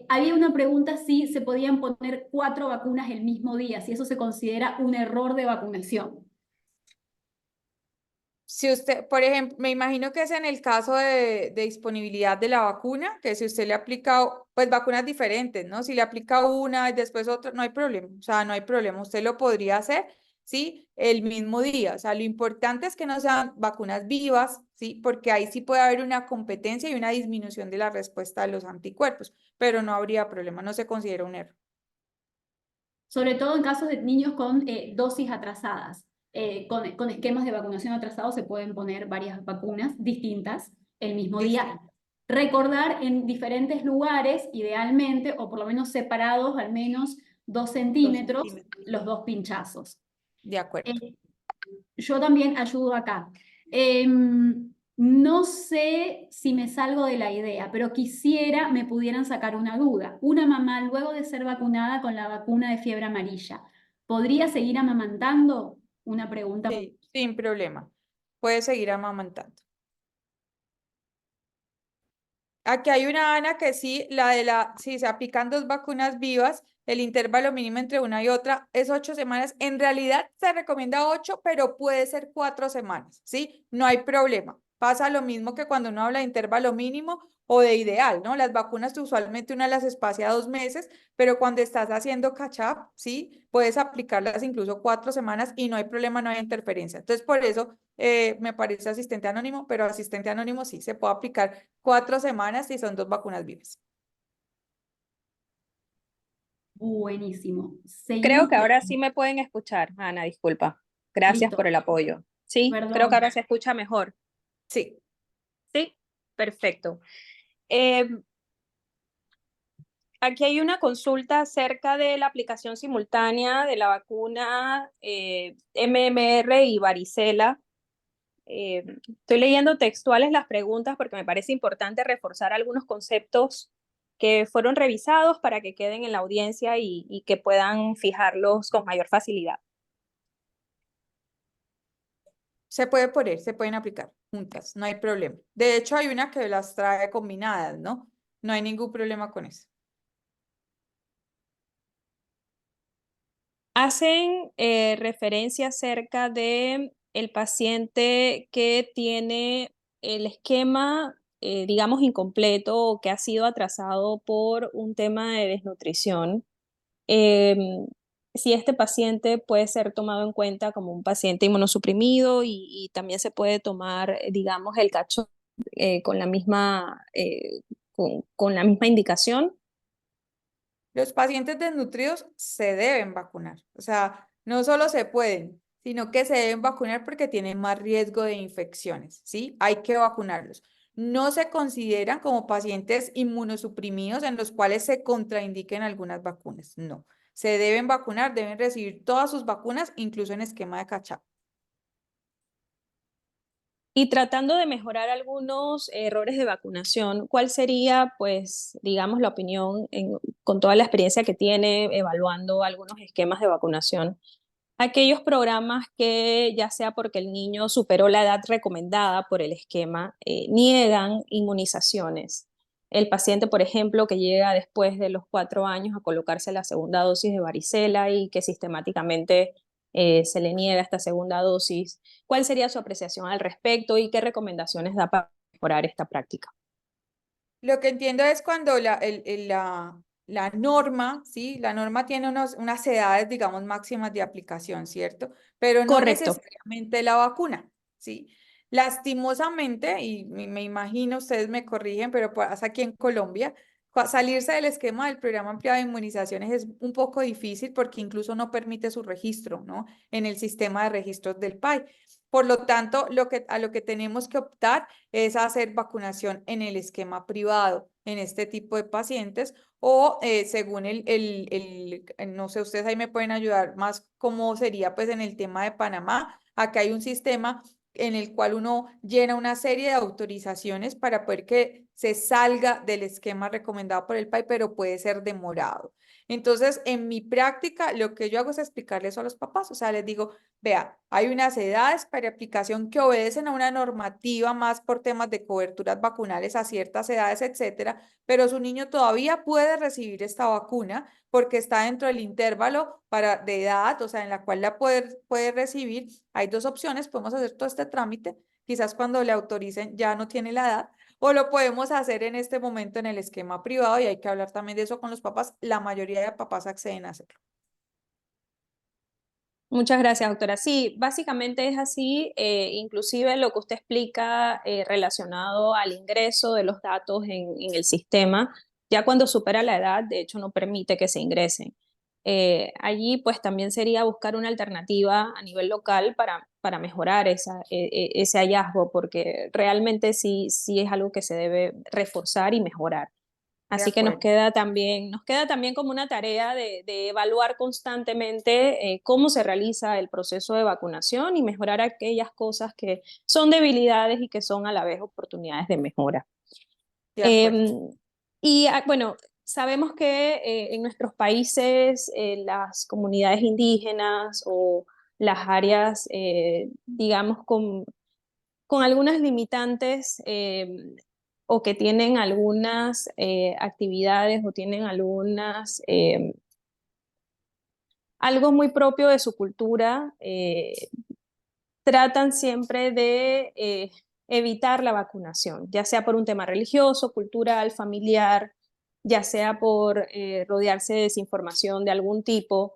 Había una pregunta si se podían poner 4 vacunas el mismo día, si eso se considera un error de vacunación. Si usted, por ejemplo, me imagino que es en el caso de disponibilidad de la vacuna, que si usted le aplica, pues vacunas diferentes, ¿no? Si le aplica una y después otra, no hay problema, o sea, no hay problema, usted lo podría hacer, ¿sí? El mismo día, o sea, lo importante es que no sean vacunas vivas, ¿sí? Porque ahí sí puede haber una competencia y una disminución de la respuesta de los anticuerpos, pero no habría problema, no se considera un error. Sobre todo en casos de niños con dosis atrasadas. Con esquemas de vacunación atrasados se pueden poner varias vacunas distintas el mismo día. Recordar en diferentes lugares, idealmente, o por lo menos separados al menos 2 centímetros, los 2 pinchazos. De acuerdo. Yo también ayudo acá. No sé si me salgo de la idea, pero quisiera me pudieran sacar una duda. Una mamá, luego de ser vacunada con la vacuna de fiebre amarilla, ¿podría seguir amamantando? Una pregunta. Sí, sin problema. Puede seguir amamantando. Aquí hay una Ana que sí, si se aplican 2 vacunas vivas, el intervalo mínimo entre una y otra es 8 semanas. En realidad se recomienda 8, pero puede ser 4 semanas, ¿sí? No hay problema. Pasa lo mismo que cuando uno habla de intervalo mínimo o de ideal, ¿no? Las vacunas usualmente una las espacia 2 meses, pero cuando estás haciendo catch-up, ¿sí? Puedes aplicarlas incluso 4 semanas y no hay problema, no hay interferencia. Entonces, por eso me parece asistente anónimo, pero asistente anónimo sí se puede aplicar 4 semanas y son 2 vacunas vivas. Buenísimo. Creo Seguimos. que ahora sí me pueden escuchar, Ana, disculpa. Gracias Listo. por el apoyo. Sí, creo Perdón. que ahora se escucha mejor. Sí. Sí, perfecto. Aquí hay una consulta acerca de la aplicación simultánea de la vacuna MMR y varicela. Estoy leyendo textuales las preguntas porque me parece importante reforzar algunos conceptos que fueron revisados para que queden en la audiencia y que puedan fijarlos con mayor facilidad. Se puede poner, se pueden aplicar. juntas, no hay problema. De hecho, hay una que las trae combinadas, ¿no? No hay ningún problema con eso. Hacen referencia acerca de el paciente que tiene el esquema, digamos, incompleto o que ha sido atrasado por un tema de desnutrición. Si este paciente puede ser tomado en cuenta como un paciente inmunosuprimido y también se puede tomar, digamos, el cacho con la misma indicación. Los pacientes desnutridos se deben vacunar, o sea, no solo se pueden, sino que se deben vacunar porque tienen más riesgo de infecciones, ¿sí? Hay que vacunarlos. No se consideran como pacientes inmunosuprimidos en los cuales se contraindiquen algunas vacunas, no. Se deben vacunar, deben recibir todas sus vacunas, incluso en esquema de catch-up. Y tratando de mejorar algunos errores de vacunación, ¿cuál sería, pues, digamos, la opinión con toda la experiencia que tiene evaluando algunos esquemas de vacunación? Aquellos programas que, ya sea porque el niño superó la edad recomendada por el esquema, niegan inmunizaciones. El paciente, por ejemplo, que llega después de los 4 años a colocarse la segunda dosis de varicela y que sistemáticamente se le niega esta segunda dosis. ¿Cuál sería su apreciación al respecto y qué recomendaciones da para mejorar esta práctica? Lo que entiendo es cuando la norma, ¿sí? La norma tiene unas edades, digamos, máximas de aplicación, ¿cierto? Pero no Correcto. necesariamente la vacuna, ¿sí? Lastimosamente, y me imagino, ustedes me corrigen, pero pasa aquí en Colombia, salirse del esquema del programa ampliado de inmunizaciones es un poco difícil porque incluso no permite su registro, ¿no? En el sistema de registros del PAI. Por lo tanto, a lo que tenemos que optar es hacer vacunación en el esquema privado en este tipo de pacientes o según no sé, ustedes ahí me pueden ayudar más cómo sería pues en el tema de Panamá. Acá hay un sistema en el cual uno llena una serie de autorizaciones para poder que se salga del esquema recomendado por el PAI, pero puede ser demorado. Entonces, en mi práctica, lo que yo hago es explicarles a los papás, o sea, les digo, vea, hay unas edades para aplicación que obedecen a una normativa más por temas de coberturas vacunales a ciertas edades, etcétera, pero su niño todavía puede recibir esta vacuna porque está dentro del intervalo de edad, o sea, en la cual puede recibir. Hay dos opciones, podemos hacer todo este trámite, quizás cuando le autoricen ya no tiene la edad, o lo podemos hacer en este momento en el esquema privado y hay que hablar también de eso con los papás. La mayoría de papás acceden a hacerlo. Muchas gracias, doctora. Sí, básicamente es así, inclusive lo que usted explica relacionado al ingreso de los datos en el sistema, ya cuando supera la edad, de hecho no permite que se ingresen. Allí pues también sería buscar una alternativa a nivel local para mejorar ese hallazgo, porque realmente sí es algo que se debe reforzar y mejorar. De Así que acuerdo. nos queda también como una tarea de evaluar constantemente cómo se realiza el proceso de vacunación y mejorar aquellas cosas que son debilidades y que son a la vez oportunidades de mejora. De acuerdo. Bueno, sabemos que en nuestros países las comunidades indígenas o las áreas, digamos, con algunas limitantes o que tienen algunas actividades o tienen algo muy propio de su cultura, tratan siempre de evitar la vacunación, ya sea por un tema religioso, cultural, familiar, ya sea por rodearse de desinformación de algún tipo.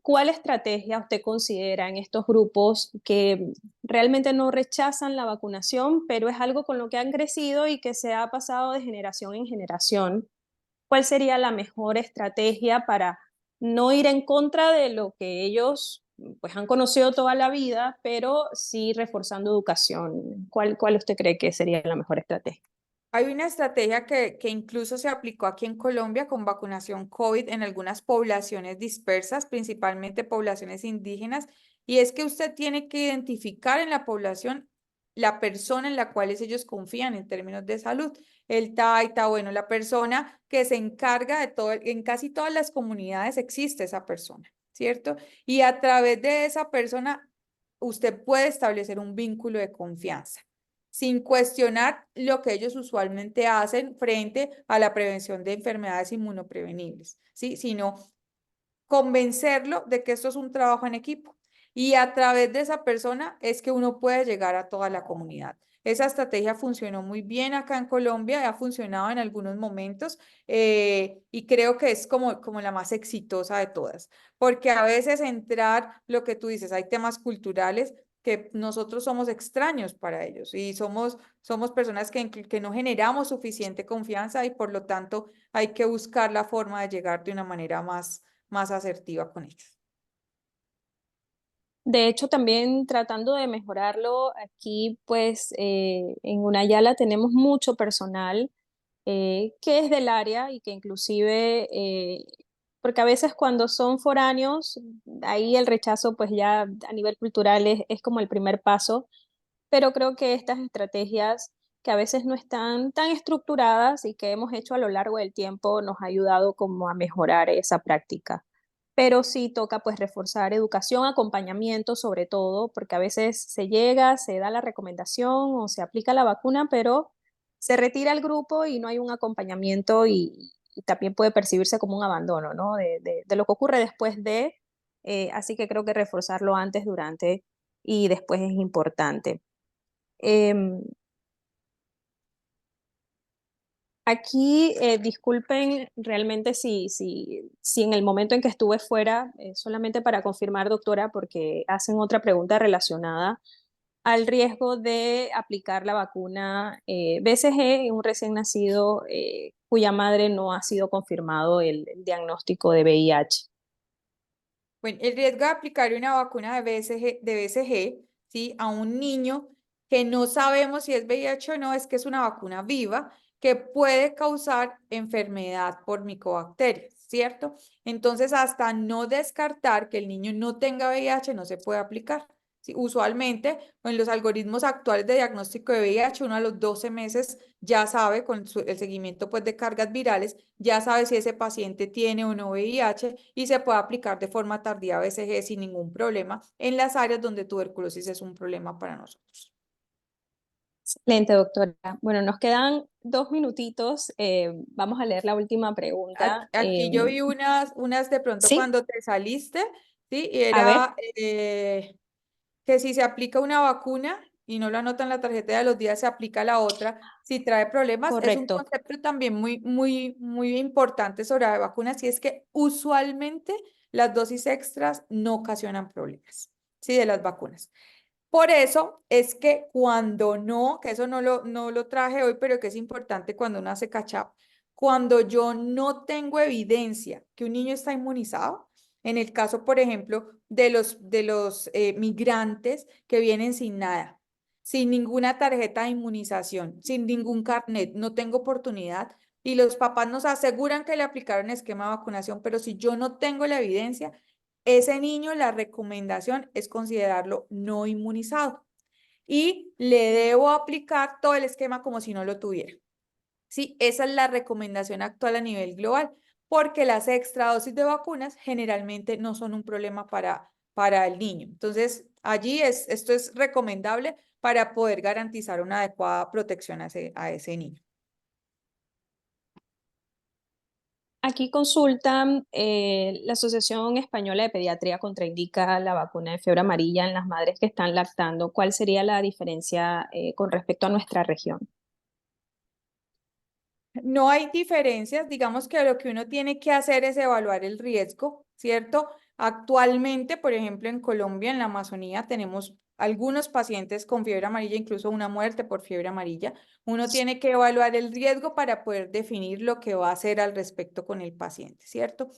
¿Cuál estrategia usted considera en estos grupos que realmente no rechazan la vacunación, pero es algo con lo que han crecido y que se ha pasado de generación en generación? ¿Cuál sería la mejor estrategia para no ir en contra de lo que ellos pues han conocido toda la vida, pero sí reforzando educación? ¿Cuál usted cree que sería la mejor estrategia? Hay una estrategia que incluso se aplicó aquí en Colombia con vacunación COVID en algunas poblaciones dispersas, principalmente poblaciones indígenas, y es que usted tiene que identificar en la población la persona en la cual ellos confían en términos de salud. El taita, bueno, la persona que se encarga de todo, en casi todas las comunidades existe esa persona, ¿cierto? Y a través de esa persona usted puede establecer un vínculo de confianza. sin cuestionar lo que ellos usualmente hacen frente a la prevención de enfermedades inmunoprevenibles, ¿sí? Sino convencerlo de que esto es un trabajo en equipo. Y a través de esa persona es que uno puede llegar a toda la comunidad. Esa estrategia funcionó muy bien acá en Colombia, ha funcionado en algunos momentos y creo que es como la más exitosa de todas, porque a veces entrar, lo que tú dices, hay temas culturales que nosotros somos extraños para ellos y somos personas que no generamos suficiente confianza y por lo tanto hay que buscar la forma de llegar de una manera más asertiva con ellos. De hecho, también tratando de mejorarlo, aquí pues en Unayala tenemos mucho personal que es del área y que inclusive, porque a veces cuando son foráneos, ahí el rechazo pues ya a nivel cultural es como el primer paso, pero creo que estas estrategias que a veces no están tan estructuradas y que hemos hecho a lo largo del tiempo nos ha ayudado como a mejorar esa práctica. Pero sí toca pues reforzar educación, acompañamiento sobre todo, porque a veces se llega, se da la recomendación o se aplica la vacuna, pero se retira el grupo y no hay un acompañamiento y también puede percibirse como un abandono, ¿no? De lo que ocurre después de, así que creo que reforzarlo antes, durante y después es importante. Em, Aquí, disculpen realmente si en el momento en que estuve fuera, solamente para confirmar, doctora, porque hacen otra pregunta relacionada al riesgo de aplicar la vacuna BCG en un recién nacido cuya madre no ha sido confirmado el diagnóstico de VIH. Bueno, el riesgo de aplicar una vacuna de BCG, ¿sí? A un niño que no sabemos si es VIH o no, es que es una vacuna viva que puede causar enfermedad por micobacterias, ¿cierto? Entonces, hasta no descartar que el niño no tenga VIH, no se puede aplicar. ¿Sí? Usualmente, en los algoritmos actuales de diagnóstico de VIH, uno a los 12 meses ya sabe, con el seguimiento pues, de cargas virales, ya sabe si ese paciente tiene o no VIH y se puede aplicar de forma tardía BCG sin ningún problema en las áreas donde tuberculosis es un problema para nosotros. Excelente, doctora. Bueno, nos quedan 2 minutitos. Vamos a leer la última pregunta. Aquí yo vi unas de pronto Sí, cuando te saliste, ¿sí? Y a ver, era que si se aplica una vacuna y no lo anota en la tarjeta de los días, se aplica la otra. Si trae problemas, es un correcto. concepto también muy importante sobre las vacunas y es que usualmente las dosis extras no ocasionan problemas, ¿sí? De las vacunas. Por eso es que cuando no, que eso no lo traje hoy, pero que es importante cuando uno hace catch-up, cuando yo no tengo evidencia que un niño está inmunizado, en el caso, por ejemplo, de los migrantes que vienen sin nada, sin ninguna tarjeta de inmunización, sin ningún carnet, no tengo oportunidad, y los papás nos aseguran que le aplicaron esquema de vacunación, pero si yo no tengo la evidencia, ese niño, la recomendación es considerarlo no inmunizado y le debo aplicar todo el esquema como si no lo tuviera. Sí, esa es la recomendación actual a nivel global, porque las extra dosis de vacunas generalmente no son un problema para el niño. Entonces, esto es recomendable para poder garantizar una adecuada protección a ese niño. Aquí consultan, la Asociación Española de Pediatría contraindica la vacuna de fiebre amarilla en las madres que están lactando. ¿Cuál sería la diferencia con respecto a nuestra región? No hay diferencias, digamos que lo que uno tiene que hacer es evaluar el riesgo, ¿cierto? Actualmente, por ejemplo, en Colombia, en la Amazonía, tenemos algunos pacientes con fiebre amarilla, incluso una muerte por fiebre amarilla. Uno tiene que evaluar el riesgo para poder definir lo que va a hacer al respecto con el paciente, ¿cierto?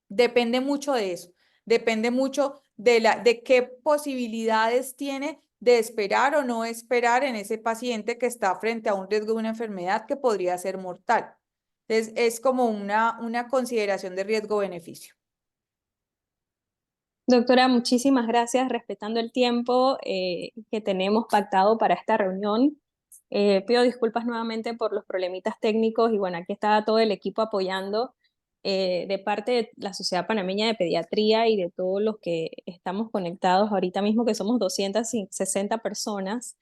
Depende mucho de eso, depende mucho de qué posibilidades tiene de esperar o no esperar en ese paciente que está frente a un riesgo de una enfermedad que podría ser mortal. Entonces, es como una consideración de riesgo-beneficio. Doctora, muchísimas gracias, respetando el tiempo que tenemos pactado para esta reunión. Pido disculpas nuevamente por los problemitas técnicos y bueno, aquí está todo el equipo apoyando de parte de la Sociedad Panameña de Pediatría y de todos los que estamos conectados ahorita mismo, que somos 260 personas.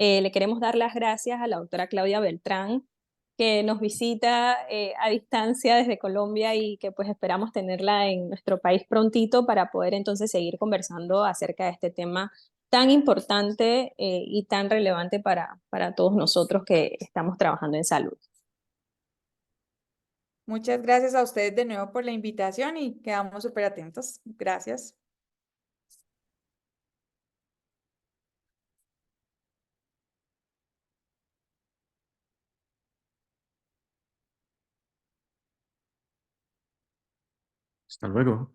Le queremos dar las gracias a la doctora Claudia Beltrán, que nos visita a distancia desde Colombia y que pues esperamos tenerla en nuestro país prontito para poder entonces seguir conversando acerca de este tema tan importante y tan relevante para todos nosotros que estamos trabajando en salud. Muchas gracias a ustedes de nuevo por la invitación y quedamos súper atentos. Gracias. Hasta luego.